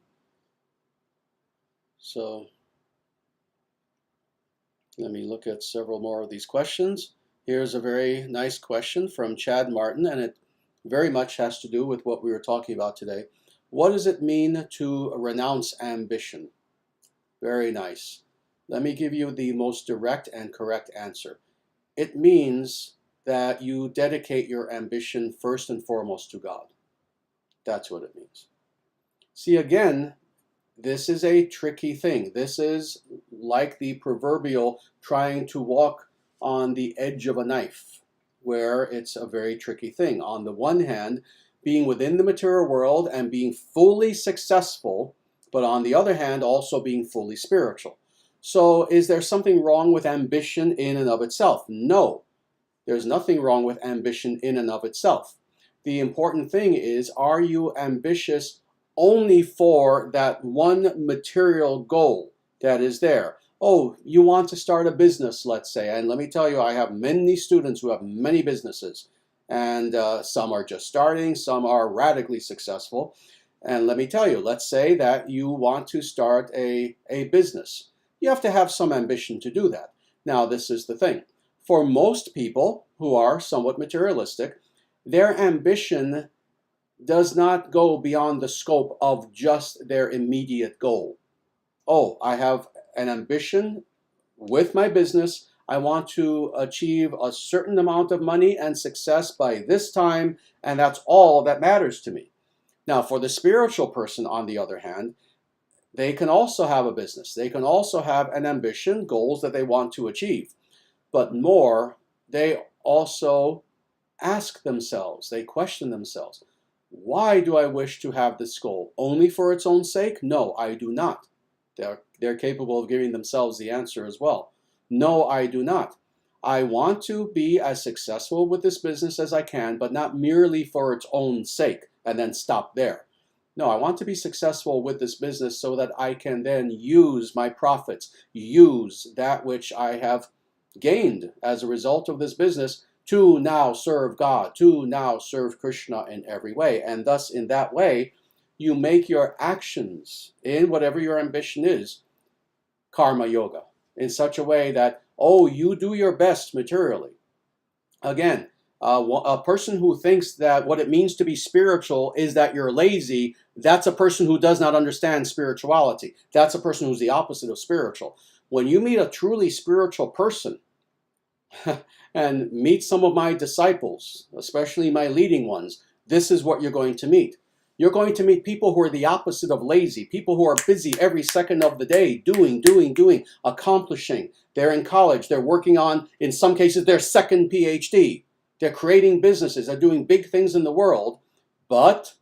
So let me look at several more of these questions. Here's a very nice question from Chad Martin, and very much has to do with what we were talking about today. What does it mean to renounce ambition? Very nice. Let me give you the most direct and correct answer. It means that you dedicate your ambition first and foremost to God. That's what it means. See, again, this is a tricky thing. This is like the proverbial trying to walk on the edge of a knife, where it's a very tricky thing. On the one hand, being within the material world and being fully successful, but on the other hand, also being fully spiritual. So is there something wrong with ambition in and of itself? No, there's nothing wrong with ambition in and of itself. The important thing is, are you ambitious only for that one material goal that is there? Oh, you want to start a business, let's say, and let me tell you, I have many students who have many businesses, and some are just starting, some are radically successful. And let me tell you, let's say that you want to start a business. You have to have some ambition to do that. Now, this is the thing. For most people who are somewhat materialistic, their ambition does not go beyond the scope of just their immediate goal. Oh, I have an ambition with my business. I want to achieve a certain amount of money and success by this time, and that's all that matters to me. Now, for the spiritual person, on the other hand, they can also have a business. They can also have an ambition, goals that they want to achieve. But more, they also ask themselves, they question themselves, why do I wish to have this goal? Only for its own sake? No, I do not. They're capable of giving themselves the answer as well. No, I do not. I want to be as successful with this business as I can, but not merely for its own sake and then stop there. No, I want to be successful with this business so that I can then use my profits, use that which I have gained as a result of this business to now serve God, to now serve Krishna in every way. And thus, in that way, you make your actions in whatever your ambition is karma yoga in such a way that, oh, you do your best materially. Again, a person who thinks that what it means to be spiritual is that you're lazy, that's a person who does not understand spirituality. That's a person who's the opposite of spiritual. When you meet a truly spiritual person, and meet some of my disciples, especially my leading ones, this is what you're going to meet. You're going to meet people who are the opposite of lazy, people who are busy every second of the day, doing, accomplishing. They're in college, they're working on, in some cases, their second PhD. They're creating businesses, they're doing big things in the world, but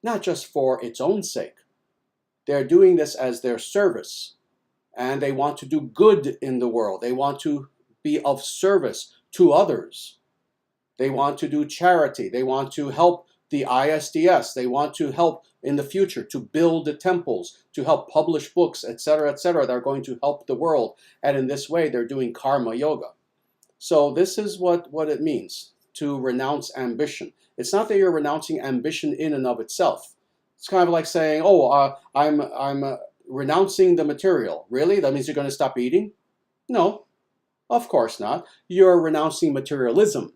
not just for its own sake. They're doing this as their service, and they want to do good in the world. They want to be of service to others. They want to do charity. They want to help the ISDS. They want to help in the future to build the temples, to help publish books, etc., etc. They're going to help the world. And in this way, they're doing karma yoga. So this is what it means to renounce ambition. It's not that you're renouncing ambition in and of itself. It's kind of like saying, oh, I'm renouncing the material. Really? That means you're going to stop eating? No. Of course not. You're renouncing materialism.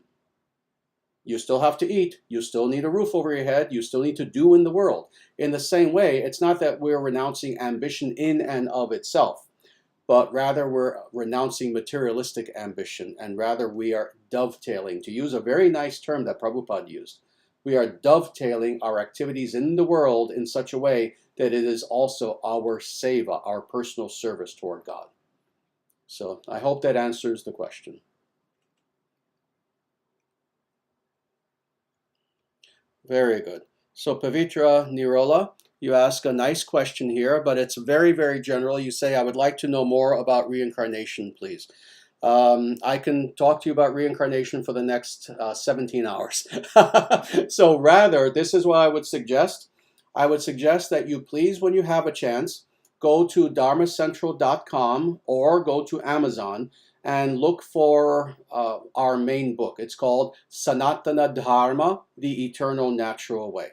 You still have to eat. You still need a roof over your head. You still need to do in the world. In the same way, it's not that we're renouncing ambition in and of itself, but rather we're renouncing materialistic ambition, and rather we are dovetailing, to use a very nice term that Prabhupada used. We are dovetailing our activities in the world in such a way that it is also our seva, our personal service toward God. So I hope that answers the question. Very good. So Pavitra Nirola, you ask a nice question here, but it's very, very general. You say, I would like to know more about reincarnation, please. I can talk to you about reincarnation for the next 17 hours. So rather, this is what I would suggest. I would suggest that you please, when you have a chance, go to dharmacentral.com or go to Amazon and look for our main book. It's called Sanatana Dharma, The Eternal Natural Way.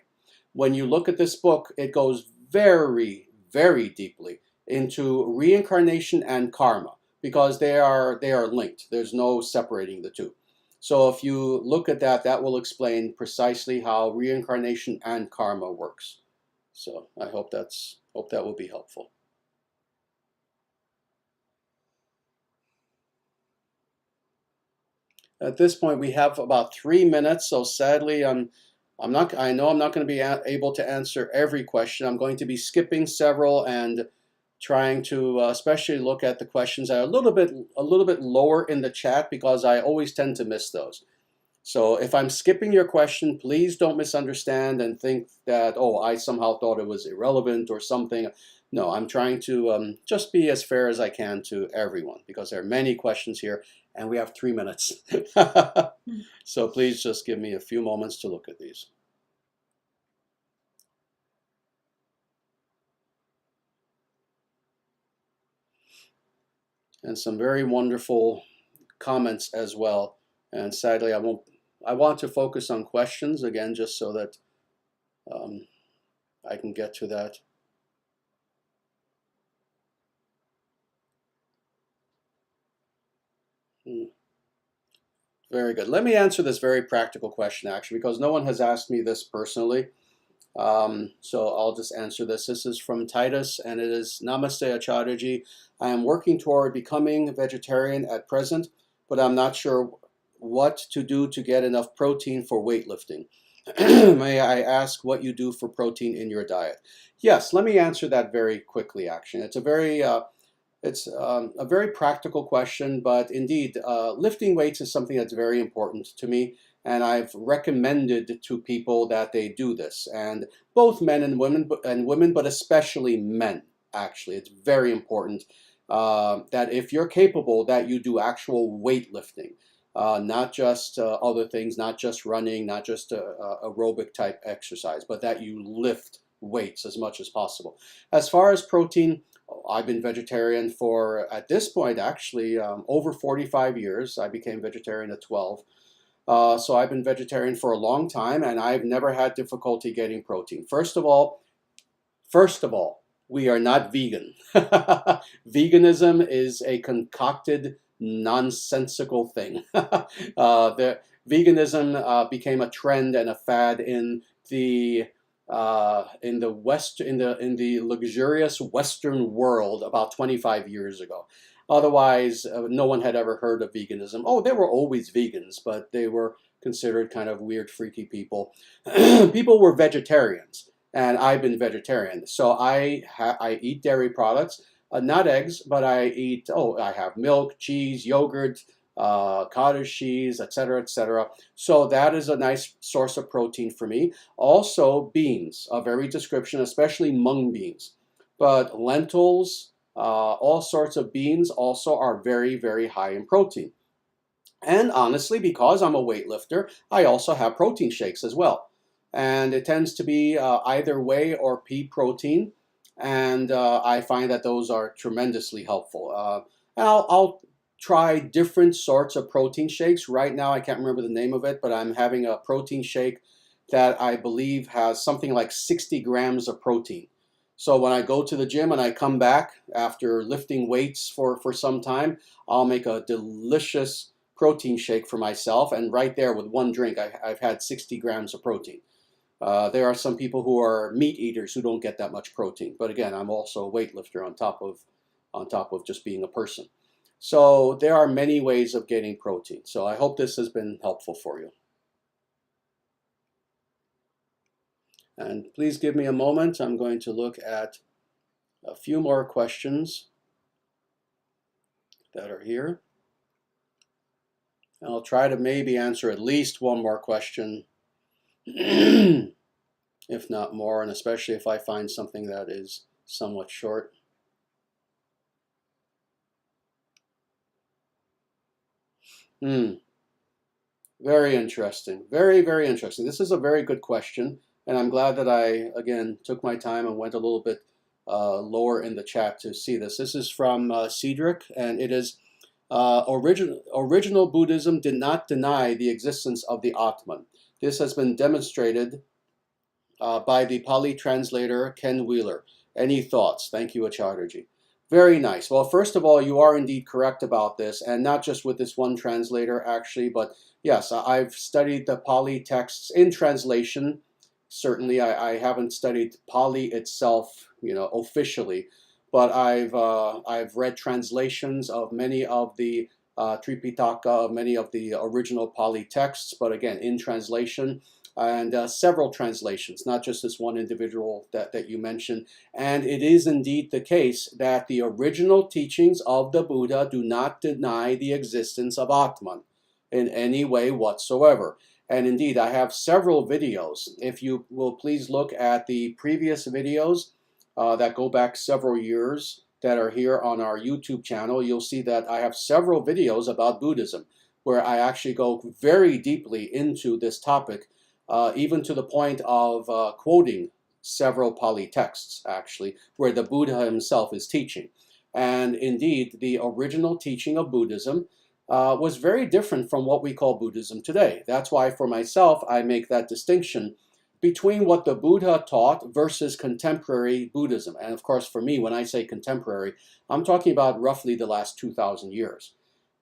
When you look at this book, it goes very, very deeply into reincarnation and karma, because they are linked. There's no separating the two. So if you look at that, that will explain precisely how reincarnation and karma works. So I hope that will be helpful. At this point, we have about 3 minutes. So sadly, I know I'm not going to be able to answer every question. I'm going to be skipping several and trying to especially look at the questions that are a little bit lower in the chat, because I always tend to miss those. So if I'm skipping your question, please don't misunderstand and think that, oh, I somehow thought it was irrelevant or something. No, I'm trying to just be as fair as I can to everyone, because there are many questions here and we have 3 minutes. So please just give me a few moments to look at these. And some very wonderful comments as well. And sadly, I want to focus on questions again, just so that I can get to that. Very good. Let me answer this very practical question, actually, because no one has asked me this personally. So I'll just answer this. This is from Titus, and it is, Namaste Acharyaji. I am working toward becoming a vegetarian at present, but I'm not sure what to do to get enough protein for weightlifting. May I ask what you do for protein in your diet? Yes, let me answer that very quickly, actually. It's a very practical question, but indeed, lifting weights is something that's very important to me, and I've recommended to people that they do this, and both men and women, but especially men. Actually, it's very important that if you're capable, that you do actual weightlifting, not just other things, not just running, not just aerobic type exercise, but that you lift weights as much as possible. As far as protein, I've been vegetarian for, at this point, actually, over 45 years. I became vegetarian at 12. So I've been vegetarian for a long time, and I've never had difficulty getting protein. First of all, we are not vegan. Veganism is a concocted, nonsensical thing. Veganism became a trend and a fad in the luxurious Western world about 25 years ago. Otherwise, no one had ever heard of veganism. Oh, there were always vegans, but they were considered kind of weird, freaky people. People were vegetarians, and I've been vegetarian. So I eat dairy products, not eggs, but I have milk, cheese, yogurt, cottage cheese, etc., etc. So that is a nice source of protein for me. Also, beans of every description, especially mung beans. But lentils, all sorts of beans also are very, very high in protein. And honestly, because I'm a weightlifter, I also have protein shakes as well. And it tends to be either whey or pea protein. And I find that those are tremendously helpful. And I'll try different sorts of protein shakes. Right now, I can't remember the name of it, but I'm having a protein shake that I believe has something like 60 grams of protein. So when I go to the gym and I come back after lifting weights for some time, I'll make a delicious protein shake for myself. And right there with one drink, I've had 60 grams of protein. There are some people who are meat eaters who don't get that much protein. But again, I'm also a weightlifter on top of just being a person. So there are many ways of getting protein. So I hope this has been helpful for you. And please give me a moment. I'm going to look at a few more questions that are here. And I'll try to maybe answer at least one more question, if not more, and especially if I find something that is somewhat short. Very interesting. Very, very interesting. This is a very good question, and I'm glad that I, again, took my time and went a little bit lower in the chat to see this. This is from Cedric, and it is, original Buddhism did not deny the existence of the Atman. This has been demonstrated by the Pali translator Ken Wheeler. Any thoughts? Thank you, Acharyaji. Very nice. Well, first of all, you are indeed correct about this, and not just with this one translator, actually, but yes, I've studied the Pali texts in translation. Certainly, I haven't studied Pali itself, officially, but I've read translations of many of the Tripitaka, of many of the original Pali texts, but again, in translation, and several translations, not just this one individual that you mentioned. And it is indeed the case that the original teachings of the Buddha do not deny the existence of Atman in any way whatsoever. And indeed, I have several videos. If you will please look at the previous videos that go back several years that are here on our YouTube channel, you'll see that I have several videos about Buddhism where I actually go very deeply into this topic, even to the point of quoting several Pali texts, actually, where the Buddha himself is teaching. And indeed, the original teaching of Buddhism was very different from what we call Buddhism today. That's why, for myself, I make that distinction between what the Buddha taught versus contemporary Buddhism. And of course, for me, when I say contemporary, I'm talking about roughly the last 2,000 years.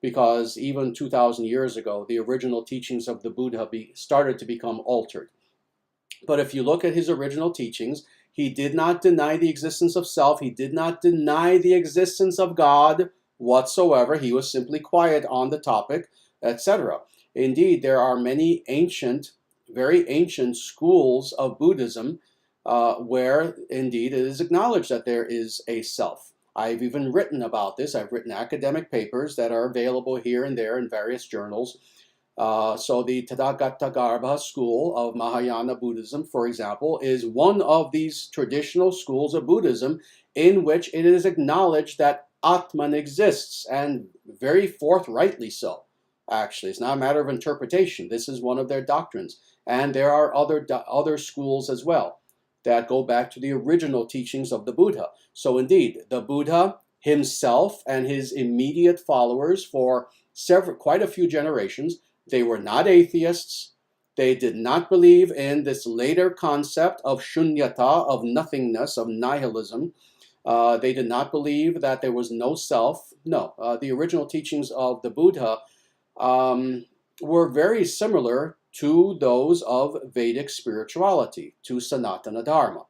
Because even 2,000 years ago, the original teachings of the Buddha started to become altered. But if you look at his original teachings, he did not deny the existence of self. He did not deny the existence of God whatsoever. He was simply quiet on the topic, etc. Indeed, there are many ancient, very ancient schools of Buddhism where indeed it is acknowledged that there is a self. I've even written about this. I've written academic papers that are available here and there in various journals. So the Tathagata school of Mahayana Buddhism, for example, is one of these traditional schools of Buddhism in which it is acknowledged that Atman exists, and very forthrightly so, actually. It's not a matter of interpretation. This is one of their doctrines. And there are other schools as well that go back to the original teachings of the Buddha. So indeed, the Buddha himself and his immediate followers for quite a few generations, they were not atheists. They did not believe in this later concept of shunyata, of nothingness, of nihilism. They did not believe that there was no self. No, the original teachings of the Buddha were very similar to those of Vedic spirituality, to Sanatana Dharma.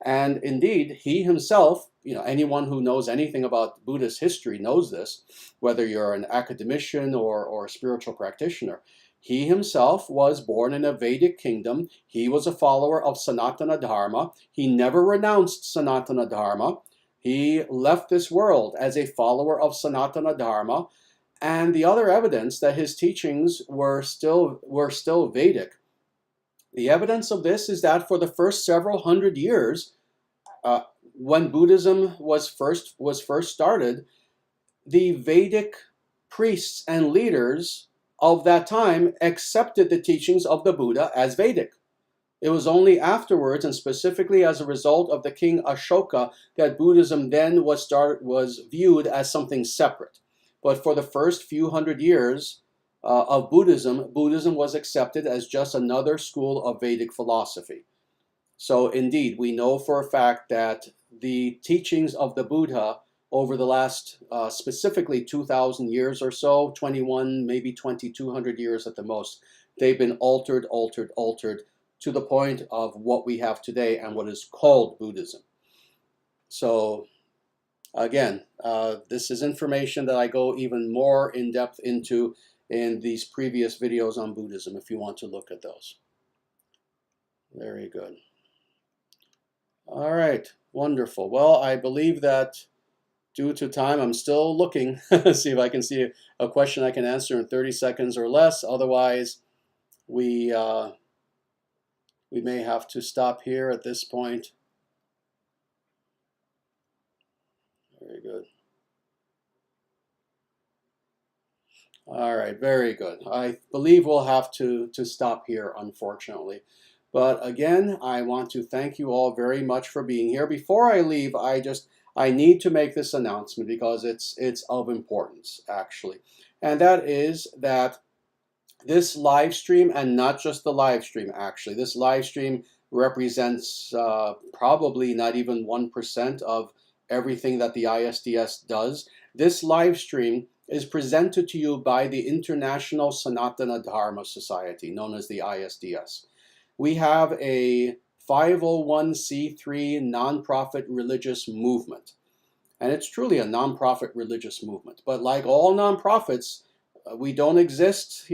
And indeed, he himself, anyone who knows anything about Buddhist history knows this, whether you're an academician or a spiritual practitioner. He himself was born in a Vedic kingdom. He was a follower of Sanatana Dharma. He never renounced Sanatana Dharma. He left this world as a follower of Sanatana Dharma. And the other evidence that his teachings were still Vedic, the evidence of this is that for the first several hundred years, when Buddhism was first started, the Vedic priests and leaders of that time accepted the teachings of the Buddha as Vedic. It was only afterwards, and specifically as a result of the king Ashoka, that Buddhism then was viewed as something separate. But for the first few hundred years of Buddhism was accepted as just another school of Vedic philosophy. So indeed, we know for a fact that the teachings of the Buddha over the last specifically 2,000 years or so, 21, maybe 2,200 years at the most, they've been altered to the point of what we have today and what is called Buddhism. So again, this is information that I go even more in depth into in these previous videos on Buddhism, if you want to look at those. Very good. All right, wonderful. Well, I believe that due to time, I'm still looking, see if I can see a question I can answer in 30 seconds or less. Otherwise, we may have to stop here at this point. Very good. All right, very good. I believe we'll have to stop here, unfortunately. But again, I want to thank you all very much for being here. Before I leave, I need to make this announcement because it's of importance, actually. And that is that this live stream, and not just the live stream, actually, this live stream represents probably not even 1% of everything that the ISDS does. This live stream is presented to you by the International Sanatana Dharma Society, known as the ISDS. We have a 501c3 nonprofit religious movement. And it's truly a nonprofit religious movement. But like all nonprofits, we don't exist,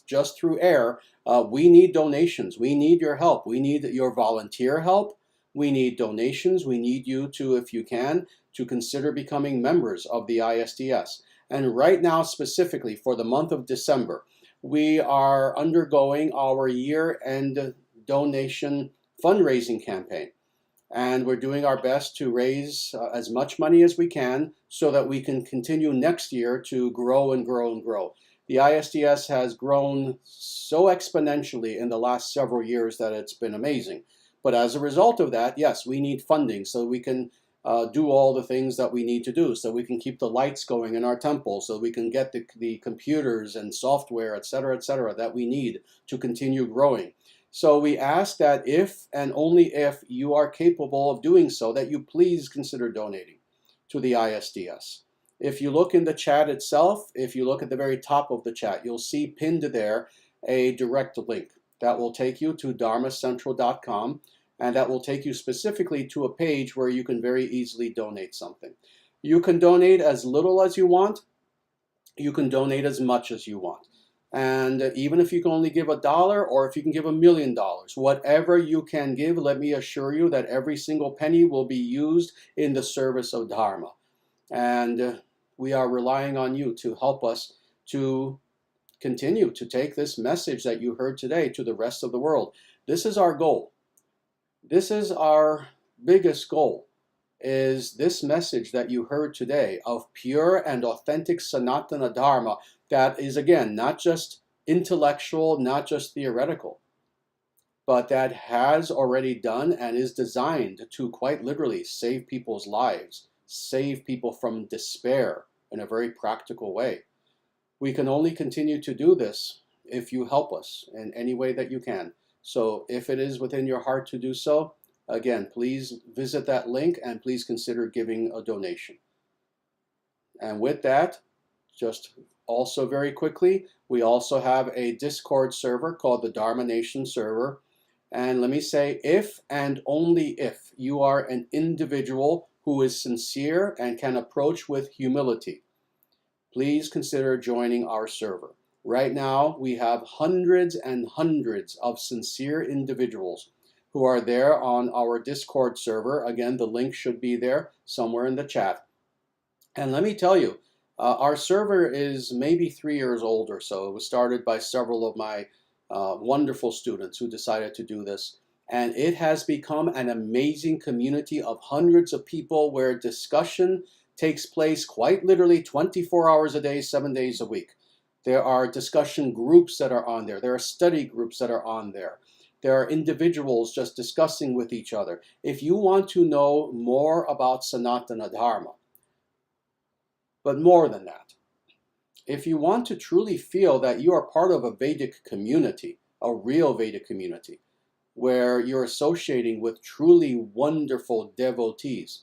just through air. We need donations. We need your help. We need your volunteer help. We need donations. We need you to, if you can, to consider becoming members of the ISDS. And right now, specifically for the month of December, we are undergoing our year-end donation fundraising campaign. And we're doing our best to raise as much money as we can so that we can continue next year to grow and grow and grow. The ISDS has grown so exponentially in the last several years that it's been amazing. But as a result of that, yes, we need funding so we can do all the things that we need to do, so we can keep the lights going in our temple, so we can get the computers and software, et cetera, that we need to continue growing. So we ask that if and only if you are capable of doing so, that you please consider donating to the ISDS. If you look in the chat itself, if you look at the very top of the chat, you'll see pinned there a direct link that will take you to dharmacentral.com, and that will take you specifically to a page where you can very easily donate something. You can donate as little as you want. You can donate as much as you want. And even if you can only give $1 or if you can give $1 million, whatever you can give, let me assure you that every single penny will be used in the service of Dharma. And we are relying on you to help us to continue to take this message that you heard today to the rest of the world. This is our goal. This is our biggest goal, is this message that you heard today of pure and authentic Sanatana Dharma that is, again, not just intellectual, not just theoretical, but that has already done and is designed to quite literally save people's lives, save people from despair in a very practical way. We can only continue to do this if you help us in any way that you can. So if it is within your heart to do so, again, please visit that link and please consider giving a donation. And with that, just also very quickly, we also have a Discord server called the Dharma Nation server. And let me say, if and only if you are an individual who is sincere and can approach with humility, please consider joining our server. Right now, we have hundreds and hundreds of sincere individuals who are there on our Discord server. Again, the link should be there somewhere in the chat. And let me tell you, our server is maybe 3 years old or so. It was started by several of my wonderful students who decided to do this. And it has become an amazing community of hundreds of people where discussion takes place quite literally 24 hours a day, 7 days a week. There are discussion groups that are on there. There are study groups that are on there. There are individuals just discussing with each other. If you want to know more about Sanatana Dharma, but more than that, if you want to truly feel that you are part of a Vedic community, a real Vedic community, where you're associating with truly wonderful devotees,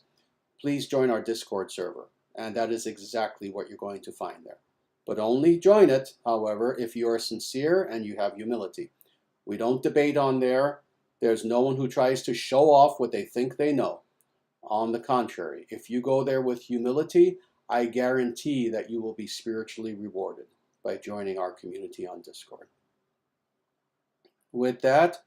please join our Discord server. And that is exactly what you're going to find there. But only join it, however, if you are sincere and you have humility. We don't debate on there. There's no one who tries to show off what they think they know. On the contrary, if you go there with humility, I guarantee that you will be spiritually rewarded by joining our community on Discord. With that,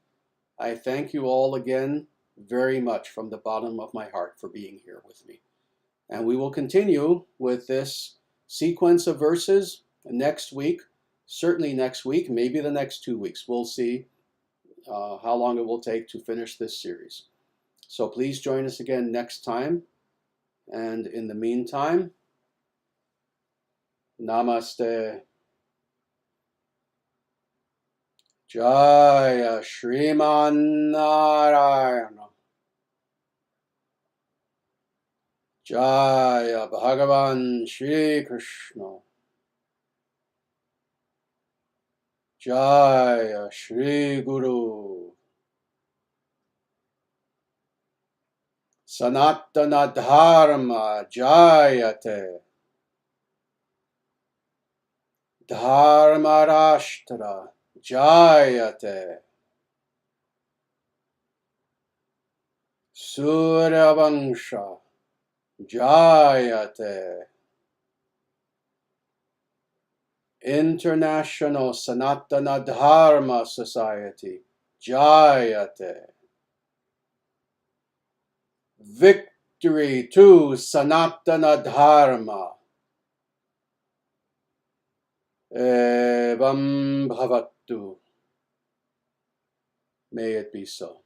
I thank you all again very much from the bottom of my heart for being here with me. And we will continue with this sequence of verses next week, certainly next week, maybe the next 2 weeks. We'll see how long it will take to finish this series. So please join us again next time. And in the meantime, Namaste. Jaya Sriman Narayana. Jaya Bhagavan Sri Krishna. Jaya Shri Guru. Sanatana Dharma Jayate. Dharmarashtra Jayate. Suryavansha Jayate. International Sanatana Dharma Society Jayate. Victory to Sanatana Dharma. Evam Bhavatu. May it be so.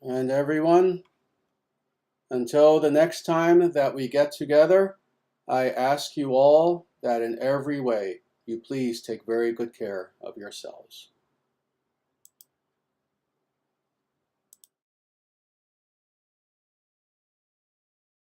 And everyone, until the next time that we get together, I ask you all that in every way you please take very good care of yourselves.